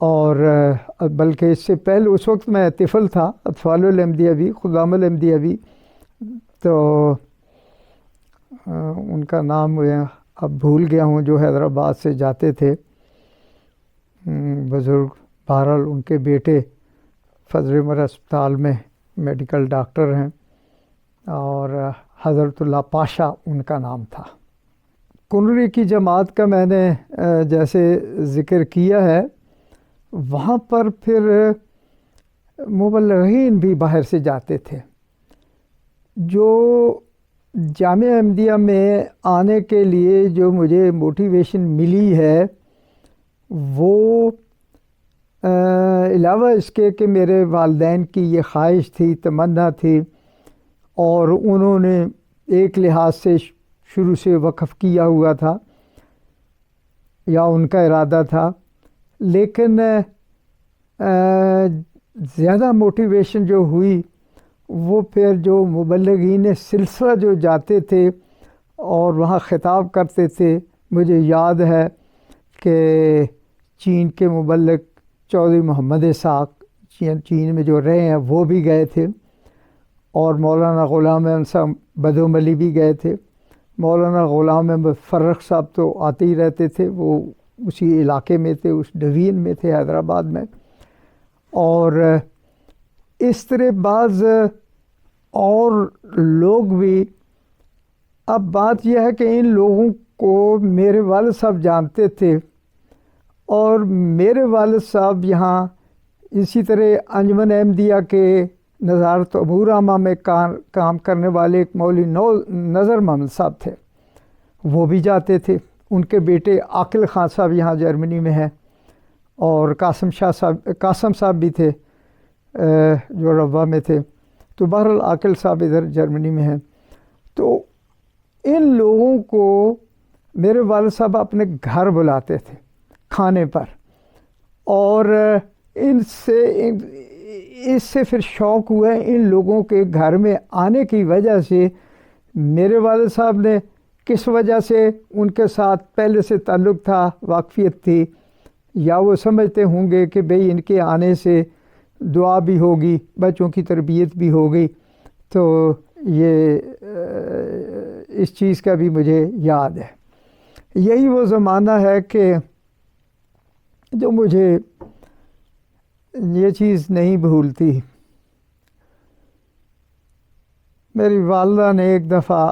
اور بلکہ اس سے پہلے اس وقت میں طفل تھا، اطفال الاحمدیہ بھی خدام الاحمدیہ بھی، تو ان کا نام میں اب بھول گیا ہوں، جو حیدرآباد سے جاتے تھے بزرگ، بہرحال ان کے بیٹے فضل عمر اسپتال میں میڈیکل ڈاکٹر ہیں، اور حضرت اللہ پاشا ان کا نام تھا۔ کنری کی جماعت کا میں نے جیسے ذکر کیا ہے، وہاں پر پھر مبلغین بھی باہر سے جاتے تھے۔ جو جامعہ احمدیہ میں آنے کے لیے جو مجھے موٹیویشن ملی ہے، وہ علاوہ اس کے کہ میرے والدین کی یہ خواہش تھی، تمنا تھی، اور انہوں نے ایک لحاظ سے شروع سے وقف کیا ہوا تھا یا ان کا ارادہ تھا، لیکن زیادہ موٹیویشن جو ہوئی وہ پھر جو مبلغین سلسلہ جو جاتے تھے اور وہاں خطاب کرتے تھے۔ مجھے یاد ہے کہ چین کے مبلغ چودھری محمد اسحاق چین میں جو رہے ہیں وہ بھی گئے تھے، اور مولانا غلام احمد صاحب بدوم علی بھی گئے تھے۔ مولانا غلام احمد فرخ صاحب تو آتے ہی رہتے تھے، وہ اسی علاقے میں تھے، اس ڈویژن میں تھے حیدرآباد میں، اور اس طرح بعض اور لوگ بھی۔ اب بات یہ ہے کہ ان لوگوں کو میرے والد صاحب جانتے تھے، اور میرے والد صاحب یہاں اسی طرح انجمن احمدیہ کے نظارت امور عامہ میں کام کرنے والے ایک مولوی نظر محمد صاحب تھے، وہ بھی جاتے تھے۔ ان کے بیٹے عاقل خان صاحب یہاں جرمنی میں ہیں، اور قاسم صاحب بھی تھے جو روا میں تھے، تو بہرحال عاقل صاحب ادھر جرمنی میں ہیں۔ تو ان لوگوں کو میرے والد صاحب اپنے گھر بلاتے تھے کھانے پر، اور اس سے پھر شوق ہوا ان لوگوں کے گھر میں آنے کی وجہ سے۔ میرے والد صاحب نے کس وجہ سے ان کے ساتھ پہلے سے تعلق تھا، واقفیت تھی، یا وہ سمجھتے ہوں گے کہ بھئی ان کے آنے سے دعا بھی ہوگی، بچوں کی تربیت بھی ہوگی، تو یہ اس چیز کا بھی مجھے یاد ہے۔ یہی وہ زمانہ ہے کہ جو مجھے یہ چیز نہیں بھولتی۔ میری والدہ نے ایک دفعہ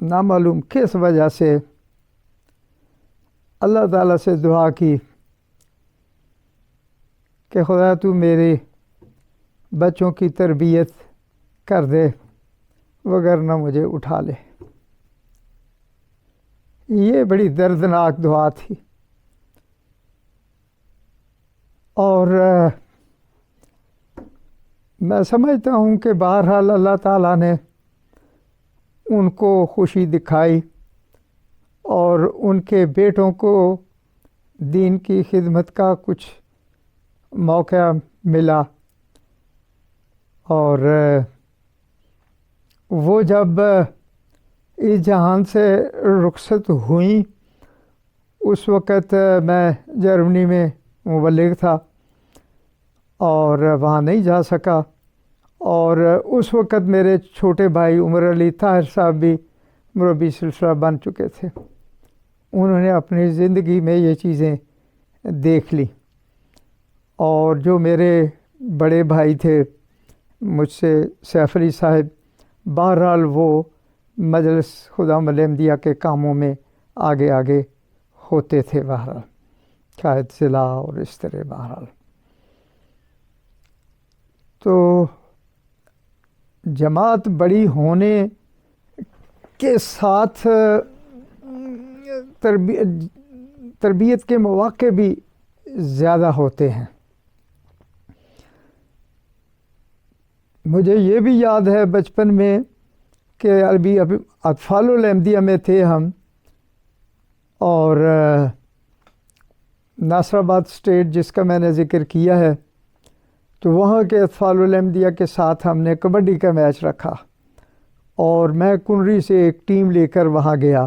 نامعلوم کس وجہ سے اللہ تعالیٰ سے دعا کی کہ خدا تو میرے بچوں کی تربیت کر دے، وگرنہ مجھے اٹھا لے۔ یہ بڑی دردناک دعا تھی، اور میں سمجھتا ہوں کہ بہرحال اللہ تعالیٰ نے ان کو خوشی دکھائی، اور ان کے بیٹوں کو دین کی خدمت کا کچھ موقع ملا، اور وہ جب اس جہان سے رخصت ہوئیں، اس وقت میں جرمنی میں مبلغ تھا اور وہاں نہیں جا سکا، اور اس وقت میرے چھوٹے بھائی عمر علی طاہر صاحب بھی مربی سلسلہ بن چکے تھے۔ انہوں نے اپنی زندگی میں یہ چیزیں دیکھ لی، اور جو میرے بڑے بھائی تھے مجھ سے سیف علی صاحب، بہرحال وہ مجلس خدام الاحمدیہ کے کاموں میں آگے آگے ہوتے تھے، بہرحال قائد ضلع اور اس طرح۔ بہرحال تو جماعت بڑی ہونے کے ساتھ تربیت کے مواقع بھی زیادہ ہوتے ہیں۔ مجھے یہ بھی یاد ہے بچپن میں کہ ابھی اطفال الاحمدیہ میں تھے ہم، اور ناصر آباد اسٹیٹ جس کا میں نے ذکر کیا ہے، تو وہاں کے اطفال الحمدیہ کے ساتھ ہم نے کبڈی کا میچ رکھا اور میں کنری سے ایک ٹیم لے کر وہاں گیا،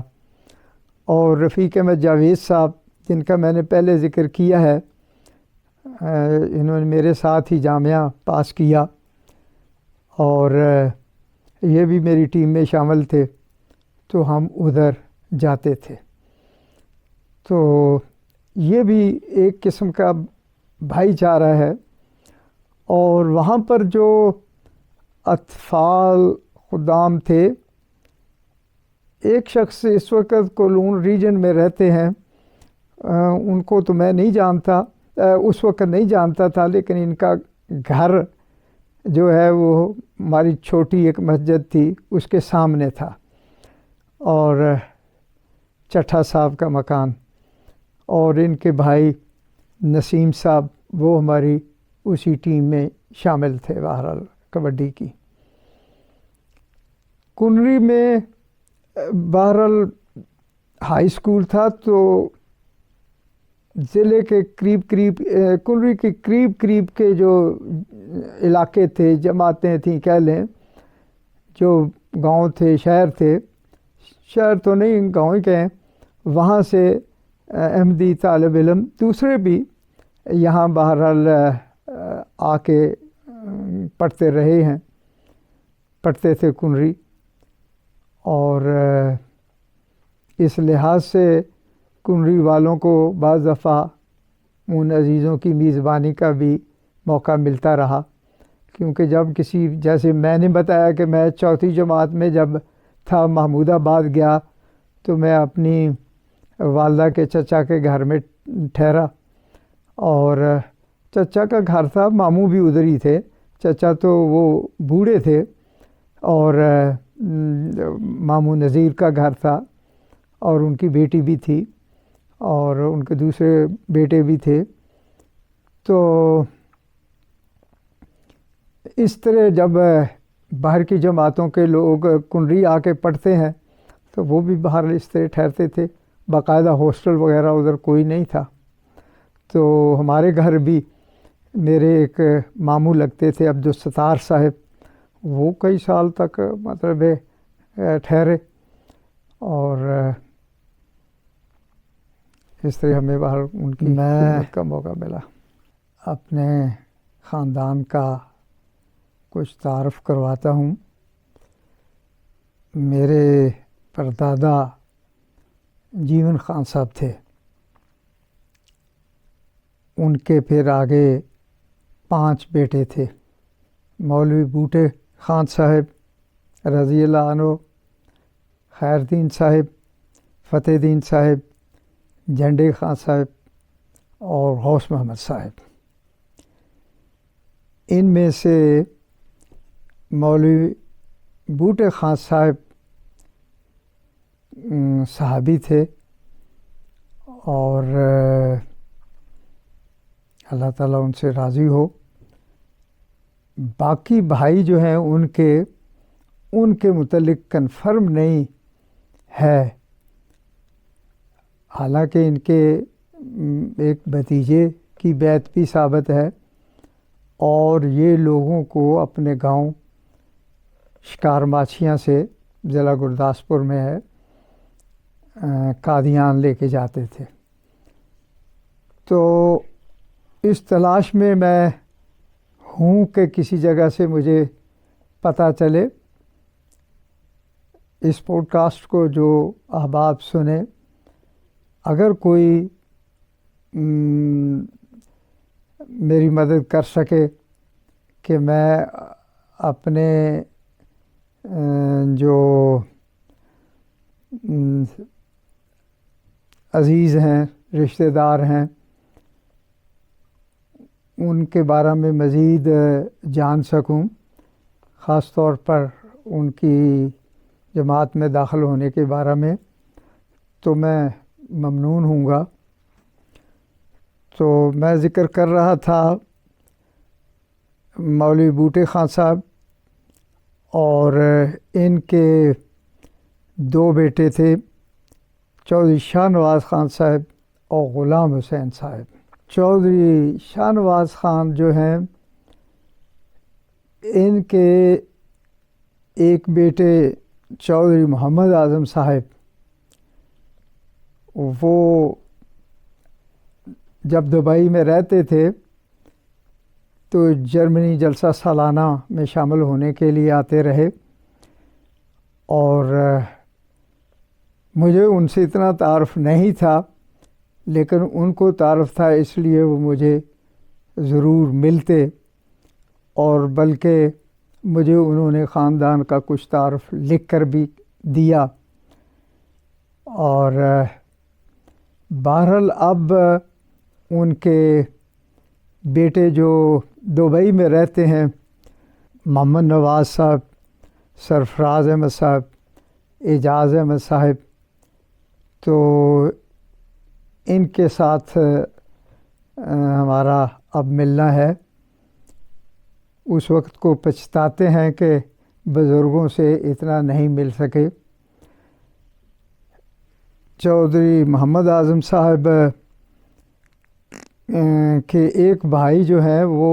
اور رفیق احمد جاوید صاحب جن کا میں نے پہلے ذکر کیا ہے، انہوں نے میرے ساتھ ہی جامعہ پاس کیا اور یہ بھی میری ٹیم میں شامل تھے، تو ہم ادھر جاتے تھے۔ تو یہ بھی ایک قسم کا بھائی چارہ ہے، اور وہاں پر جو اطفال خدام تھے، ایک شخص اس وقت کولون ریجن میں رہتے ہیں، ان کو تو میں نہیں جانتا، اس وقت نہیں جانتا تھا، لیکن ان کا گھر جو ہے وہ ہماری چھوٹی ایک مسجد تھی اس کے سامنے تھا، اور چٹھا صاحب کا مکان، اور ان کے بھائی نسیم صاحب وہ ہماری اسی ٹیم میں شامل تھے بہرحال کبڈی کی۔ کنری میں بہرحال ہائی اسکول تھا، تو ضلع کے قریب کنری کے قریب کے جو علاقے تھے، جماعتیں تھیں کہہ لیں، جو گاؤں تھے، شہر تو نہیں، گاؤں ہی کہیں، وہاں سے احمدی طالب علم دوسرے بھی یہاں بہرحال آ کے پڑھتے رہے ہیں، پڑھتے تھے کنری، اور اس لحاظ سے کنری والوں کو بعض دفعہ ان عزیزوں کی میزبانی کا بھی موقع ملتا رہا، کیونکہ جب کسی، جیسے میں نے بتایا کہ میں چوتھی جماعت میں جب تھا محمود آباد گیا، تو میں اپنی والدہ کے چچا کے گھر میں ٹھہرا، اور چچا کا گھر تھا، ماموں بھی ادھر ہی تھے، چچا تو وہ بوڑھے تھے، اور ماموں نذیر کا گھر تھا، اور ان کی بیٹی بھی تھی، اور ان کے دوسرے بیٹے بھی تھے۔ تو اس طرح جب باہر کی جماعتوں کے لوگ کنری آ کے پڑھتے ہیں تو وہ بھی باہر اس طرح ٹھہرتے تھے، باقاعدہ ہاسٹل وغیرہ ادھر کوئی نہیں تھا۔ تو ہمارے گھر بھی میرے ایک ماموں لگتے تھے عبدالستار صاحب، وہ کئی سال تک مطلب ٹھہرے، اور اس طرح ہمیں باہر ان کی خدمت کا موقع ملا۔ اپنے خاندان کا کچھ تعارف کرواتا ہوں۔ میرے پردادا جیون خان صاحب تھے، ان کے پھر آگے 5 بیٹے تھے، مولوی بوٹے خان صاحب رضی اللہ عنہ، خیر دین صاحب، فتح دین صاحب، جھنڈے خان صاحب، اور غوث محمد صاحب۔ ان میں سے مولوی بوٹے خان صاحب صحابی تھے، اور اللہ تعالیٰ ان سے راضی ہو۔ باقی بھائی جو ہیں ان کے متعلق کنفرم نہیں ہے، حالانکہ ان کے ایک بھتیجے کی بیعت بھی ثابت ہے، اور یہ لوگوں کو اپنے گاؤں شکار ماچھیاں سے، ضلع گرداسپور میں ہے، قادیان لے کے جاتے تھے۔ تو اس تلاش میں ہوں کہ کسی جگہ سے مجھے پتہ چلے، اس پوڈ کاسٹ کو جو احباب سنیں، اگر کوئی میری مدد کر سکے کہ میں اپنے جو عزیز ہیں، رشتہ دار ہیں، ان کے بارے میں مزید جان سکوں، خاص طور پر ان کی جماعت میں داخل ہونے کے بارے میں، تو میں ممنون ہوں گا۔ تو میں ذکر کر رہا تھا مولوی بوٹے خان صاحب، اور ان کے 2 بیٹے تھے، چودھری شاہ نواز خان صاحب اور غلام حسین صاحب۔ چودھری شاہ نواز خان جو ہیں ان کے ایک بیٹے چودھری محمد اعظم صاحب، وہ جب دبئی میں رہتے تھے تو جرمنی جلسہ سالانہ میں شامل ہونے کے لیے آتے رہے، اور مجھے ان سے اتنا تعارف نہیں تھا، لیکن ان کو تعارف تھا، اس لیے وہ مجھے ضرور ملتے، اور بلکہ مجھے انہوں نے خاندان کا کچھ تعارف لکھ کر بھی دیا۔ اور بہرحال اب ان کے بیٹے جو دبئی میں رہتے ہیں، محمد نواز صاحب، سرفراز احمد صاحب، اعجاز احمد صاحب، تو ان کے ساتھ ہمارا اب ملنا ہے۔ اس وقت کو پچھتاتے ہیں کہ بزرگوں سے اتنا نہیں مل سکے۔ چودھری محمد اعظم صاحب کے ایک بھائی جو ہیں وہ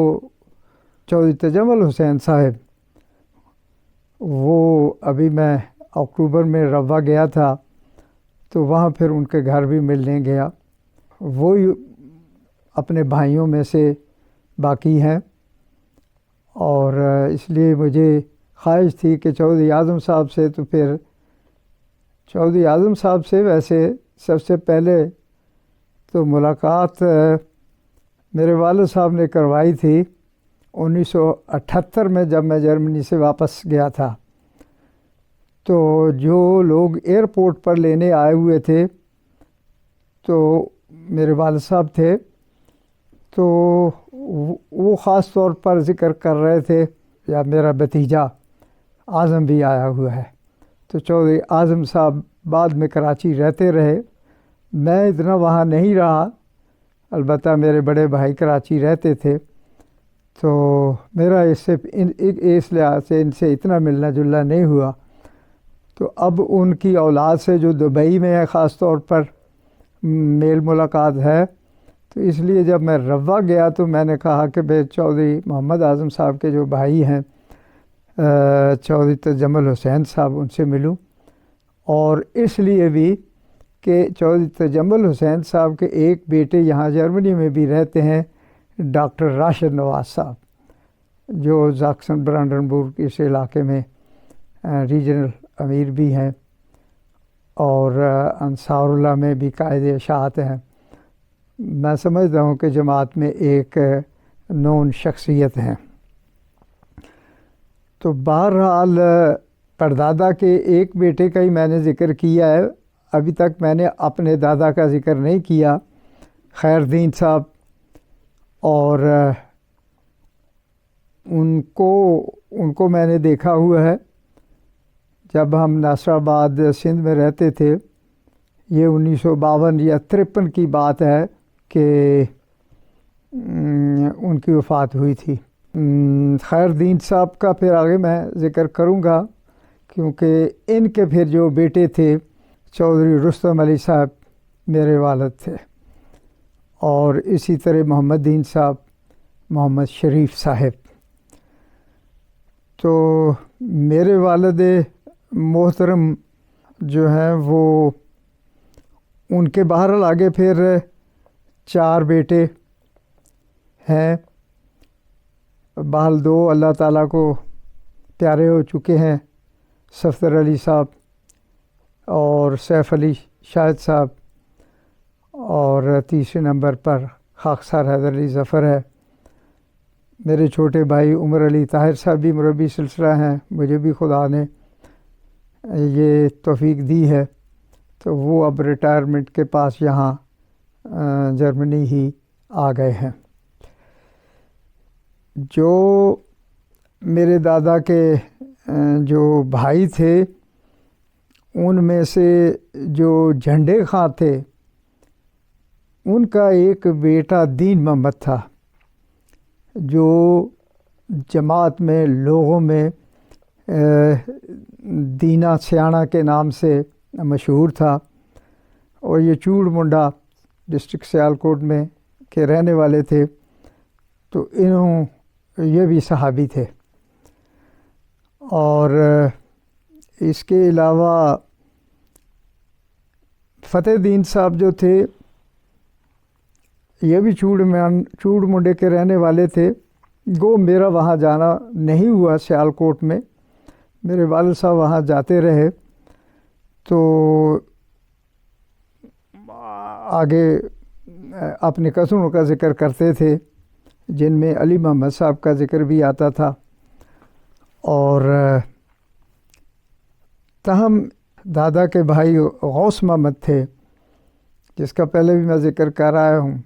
چودھری تجمل حسین صاحب، وہ ابھی میں اکتوبر میں روا گیا تھا تو وہاں پھر ان کے گھر بھی ملنے گیا۔ وہ اپنے بھائیوں میں سے باقی ہیں، اور اس لیے مجھے خواہش تھی کہ چودھری اعظم صاحب سے، تو پھر چودھری اعظم صاحب سے ویسے سب سے پہلے تو ملاقات میرے والد صاحب نے کروائی تھی 1978 میں، جب میں جرمنی سے واپس گیا تھا۔ تو جو لوگ ایئرپورٹ پر لینے آئے ہوئے تھے تو میرے والد صاحب تھے، تو وہ خاص طور پر ذکر کر رہے تھے، یا میرا بھتیجا اعظم بھی آیا ہوا ہے۔ تو چودھری اعظم صاحب بعد میں کراچی رہتے رہے، میں اتنا وہاں نہیں رہا، البتہ میرے بڑے بھائی کراچی رہتے تھے، تو میرا اس لحاظ سے ان سے اتنا ملنا جلنا نہیں ہوا۔ تو اب ان کی اولاد سے جو دبئی میں ہے خاص طور پر میل ملاقات ہے، تو اس لیے جب میں روا گیا تو میں نے کہا کہ بھائی چودھری محمد اعظم صاحب کے جو بھائی ہیں چودھری تجمل حسین صاحب، ان سے ملوں، اور اس لیے بھی کہ چودھری تجمل حسین صاحب کے ایک بیٹے یہاں جرمنی میں بھی رہتے ہیں، ڈاکٹر راشد نواز صاحب، جو زاکسن برانڈنبورگ اس علاقے میں ریجنل امیر بھی ہیں، اور انصار اللہ میں بھی قائد اشاعت ہیں۔ میں سمجھتا ہوں کہ جماعت میں ایک نون شخصیت ہیں۔ تو بہرحال پردادا کے ایک بیٹے کا ہی میں نے ذکر کیا ہے، ابھی تک میں نے اپنے دادا کا ذکر نہیں کیا، خیر الدین صاحب، اور ان کو میں نے دیکھا ہوا ہے جب ہم ناصر آباد سندھ میں رہتے تھے۔ یہ 1952 یا 53 کی بات ہے کہ ان کی وفات ہوئی تھی۔ خیر الدین صاحب کا پھر آگے میں ذکر کروں گا، کیونکہ ان کے پھر جو بیٹے تھے چودھری رستم علی صاحب میرے والد تھے، اور اسی طرح محمد دین صاحب، محمد شریف صاحب۔ تو میرے والد محترم جو ہیں وہ ان کے بہرحال آگے پھر 4 بیٹے ہیں، بہرحال 2 اللہ تعالیٰ کو پیارے ہو چکے ہیں، صفدر علی صاحب اور سیف علی شاہد صاحب، اور تیسرے نمبر پر خاکسار حیدر علی ظفر ہے۔ میرے چھوٹے بھائی عمر علی طاہر صاحب بھی مربی سلسلہ ہیں، مجھے بھی خدا نے یہ توفیق دی ہے، تو وہ اب ریٹائرمنٹ کے پاس یہاں جرمنی ہی آ گئے ہیں۔ جو میرے دادا کے جو بھائی تھے، ان میں سے جو جھنڈے خاں تھے، ان کا ایک بیٹا دین محمد تھا، جو جماعت میں لوگوں میں دینا سیاڑا کے نام سے مشہور تھا، اور یہ چوڑ منڈا ڈسٹرکٹ سیالکوٹ میں کے رہنے والے تھے۔ تو یہ بھی صحابی تھے۔ اور اس کے علاوہ فتح دین صاحب جو تھے یہ بھی چوڑ منڈے کے رہنے والے تھے. گو میرا وہاں جانا نہیں ہوا سیالکوٹ میں، میرے والد صاحب وہاں جاتے رہے. تو آگے اپنے کزنوں کا ذکر کرتے تھے جن میں علی محمد صاحب کا ذکر بھی آتا تھا. اور تاہم دادا کے بھائی غوث محمد تھے جس کا پہلے بھی میں ذکر کر آیا ہوں.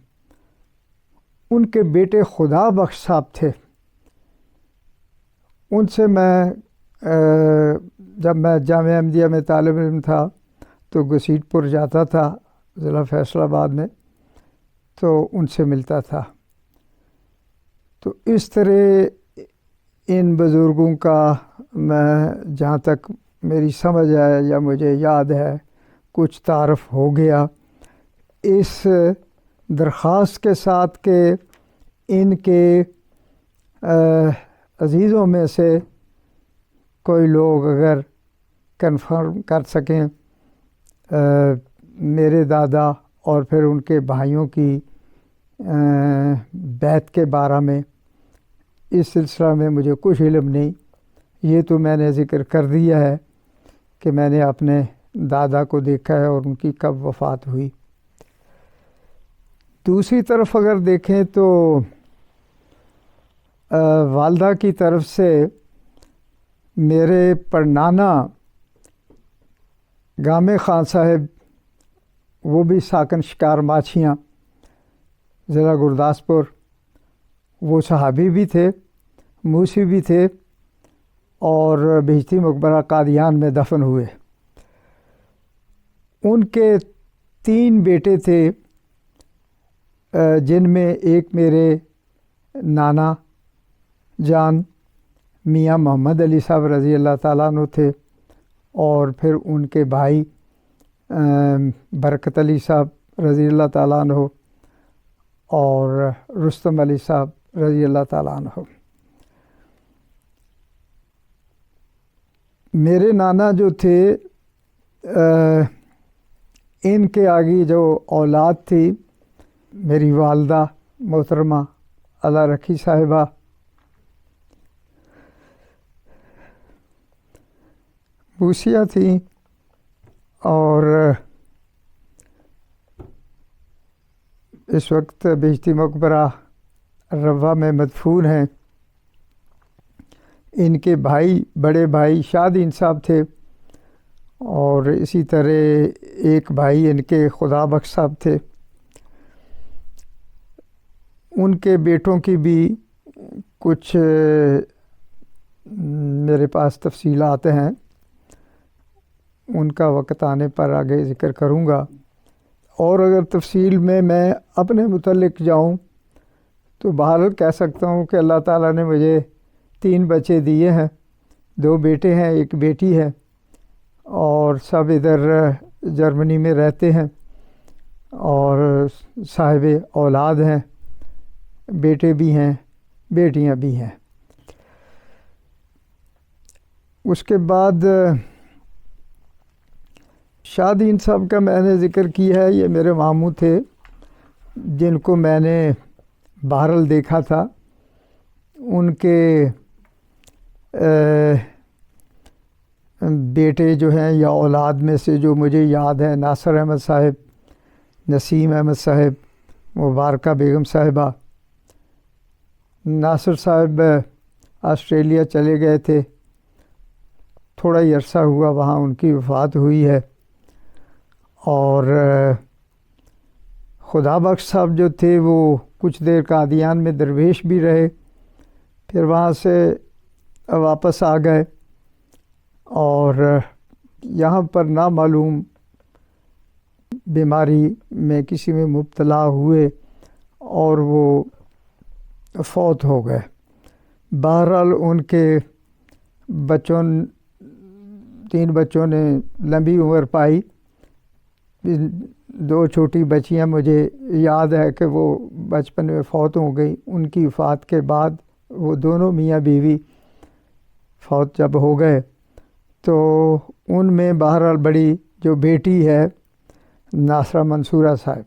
ان کے بیٹے خدا بخش صاحب تھے. ان سے میں جب میں جامعہ احمدیہ میں طالب علم تھا تو گسیٹ پور جاتا تھا ضلع فیصل آباد میں، تو ان سے ملتا تھا. تو اس طرح ان بزرگوں کا میں جہاں تک میری سمجھ ہے یا مجھے یاد ہے کچھ تعارف ہو گیا، اس درخواست کے ساتھ کہ ان کے عزیزوں میں سے کوئی لوگ اگر کنفرم کر سکیں میرے دادا اور پھر ان کے بھائیوں کی بیعت کے بارے میں. اس سلسلہ میں مجھے کچھ علم نہیں. یہ تو میں نے ذکر کر دیا ہے کہ میں نے اپنے دادا کو دیکھا ہے اور ان کی کب وفات ہوئی. دوسری طرف اگر دیکھیں تو والدہ کی طرف سے میرے پڑنانا گامے خان صاحب، وہ بھی ساکن شکار ماچھیاں ضلع گرداسپور، وہ صحابی بھی تھے، موسی بھی تھے اور بہشتی مقبرہ قادیان میں دفن ہوئے. ان کے 3 بیٹے تھے جن میں ایک میرے نانا جان میاں محمد علی صاحب رضی اللہ تعالیٰ عنہ تھے، اور پھر ان کے بھائی برکت علی صاحب رضی اللہ تعالیٰ عنہ اور رستم علی صاحب رضی اللہ تعالیٰ عنہ. میرے نانا جو تھے ان کے آگے جو اولاد تھی میری والدہ محترمہ اللہ رکھی صاحبہ، بوسیہ تھیں اور اس وقت بہشتی مقبرہ روا میں مدفون ہیں. ان کے بھائی بڑے بھائی شادین صاحب تھے، اور اسی طرح ایک بھائی ان کے خدا بخش صاحب تھے. ان کے بیٹوں کی بھی کچھ میرے پاس تفصیلات ہیں، ان کا وقت آنے پر آگے ذکر کروں گا. اور اگر تفصیل میں اپنے متعلق جاؤں تو بہرحال کہہ سکتا ہوں کہ اللہ تعالیٰ نے مجھے 3 بچے دیے ہیں، 2 بیٹے ہیں، 1 بیٹی ہے، اور سب ادھر جرمنی میں رہتے ہیں اور صاحب اولاد ہیں، بیٹے بھی ہیں، بیٹیاں بھی ہیں. اس کے بعد شادین صاحب کا میں نے ذکر کیا ہے، یہ میرے ماموں تھے جن کو میں نے بہرحال دیکھا تھا. ان کے بیٹے جو ہیں یا اولاد میں سے جو مجھے یاد ہے، ناصر احمد صاحب، نسیم احمد صاحب، مبارکہ بیگم صاحبہ. ناصر صاحب آسٹریلیا چلے گئے تھے، تھوڑا ہی عرصہ ہوا وہاں ان کی وفات ہوئی ہے. اور خدا بخش صاحب جو تھے وہ کچھ دیر قادیان میں درویش بھی رہے، پھر وہاں سے واپس آ گئے اور یہاں پر نامعلوم بیماری میں کسی میں مبتلا ہوئے اور وہ فوت ہو گئے. بہرحال ان کے 3 بچوں نے لمبی عمر پائی. 2 چھوٹی بچیاں مجھے یاد ہے کہ وہ بچپن میں فوت ہو گئی. ان کی وفات کے بعد وہ دونوں میاں بیوی فوت جب ہو گئے تو ان میں بہرحال بڑی جو بیٹی ہے ناصرہ منصورہ صاحب،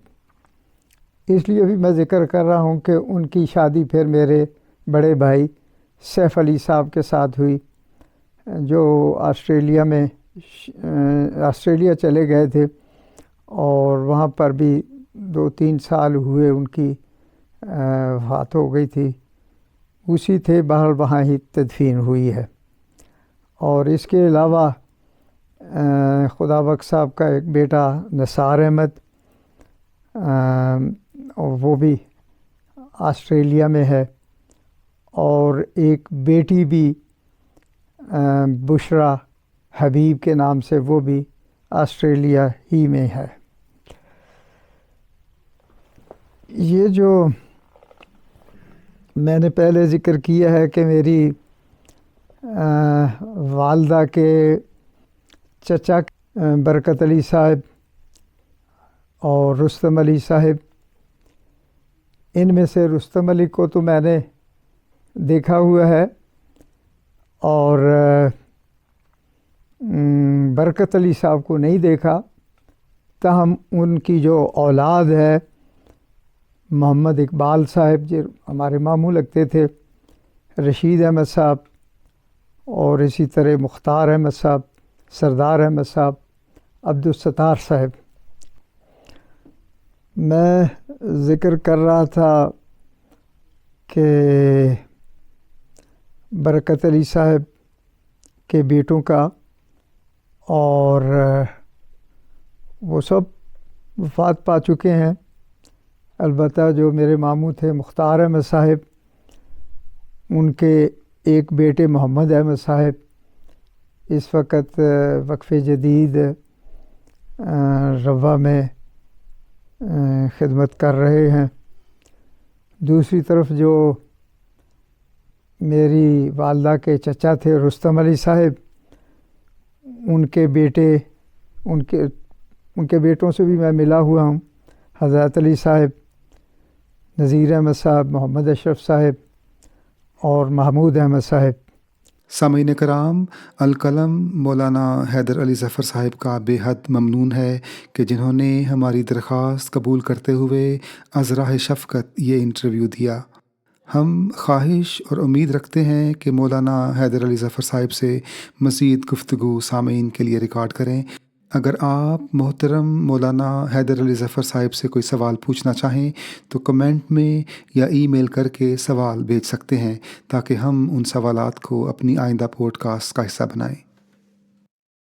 اس لیے بھی میں ذکر کر رہا ہوں کہ ان کی شادی پھر میرے بڑے بھائی سیف علی صاحب کے ساتھ ہوئی، جو آسٹریلیا چلے گئے تھے اور وہاں پر بھی 2-3 سال ہوئے ان کی وفات ہو گئی تھی، اسی تھے، بہرحال وہاں ہی تدفین ہوئی ہے۔ اور اس کے علاوہ خدا بخش صاحب کا ایک بیٹا نثار احمد، اور وہ بھی آسٹریلیا میں ہے، اور ایک بیٹی بھی بشرا حبیب کے نام سے، وہ بھی آسٹریلیا ہی میں ہے۔ یہ جو میں نے پہلے ذکر کیا ہے کہ میری والدہ کے چچا برکت علی صاحب اور رستم علی صاحب، ان میں سے رستم علی کو تو میں نے دیکھا ہوا ہے، اور برکت علی صاحب کو نہیں دیکھا، تاہم ان کی جو اولاد ہے محمد اقبال صاحب جو ہمارے ماموں لگتے تھے، رشید احمد صاحب، اور اسی طرح مختار احمد صاحب، سردار احمد صاحب، عبدالستار صاحب۔ میں ذکر کر رہا تھا کہ برکت علی صاحب کے بیٹوں کا، اور وہ سب وفات پا چکے ہیں، البتہ جو میرے ماموں تھے مختار احمد صاحب، ان کے ایک بیٹے محمد احمد صاحب اس وقت وقف جدید روا میں خدمت کر رہے ہیں۔ دوسری طرف جو میری والدہ کے چچا تھے رستم علی صاحب، ان کے بیٹوں سے بھی میں ملا ہوا ہوں، حضرت علی صاحب، نذیر احمد صاحب، محمد اشرف صاحب اور محمود احمد صاحب۔ سامعین کرام، القلم مولانا حیدر علی ظفر صاحب کا بے حد ممنون ہے کہ جنہوں نے ہماری درخواست قبول کرتے ہوئے از راہ شفقت یہ انٹرویو دیا۔ ہم خواہش اور امید رکھتے ہیں کہ مولانا حیدر علی ظفر صاحب سے مزید گفتگو سامعین کے لیے ریکارڈ کریں۔ اگر آپ محترم مولانا حیدر علی ظفر صاحب سے کوئی سوال پوچھنا چاہیں تو کمنٹ میں یا ای میل کر کے سوال بھیج سکتے ہیں، تاکہ ہم ان سوالات کو اپنی آئندہ پوڈ کاسٹ کا حصہ بنائیں۔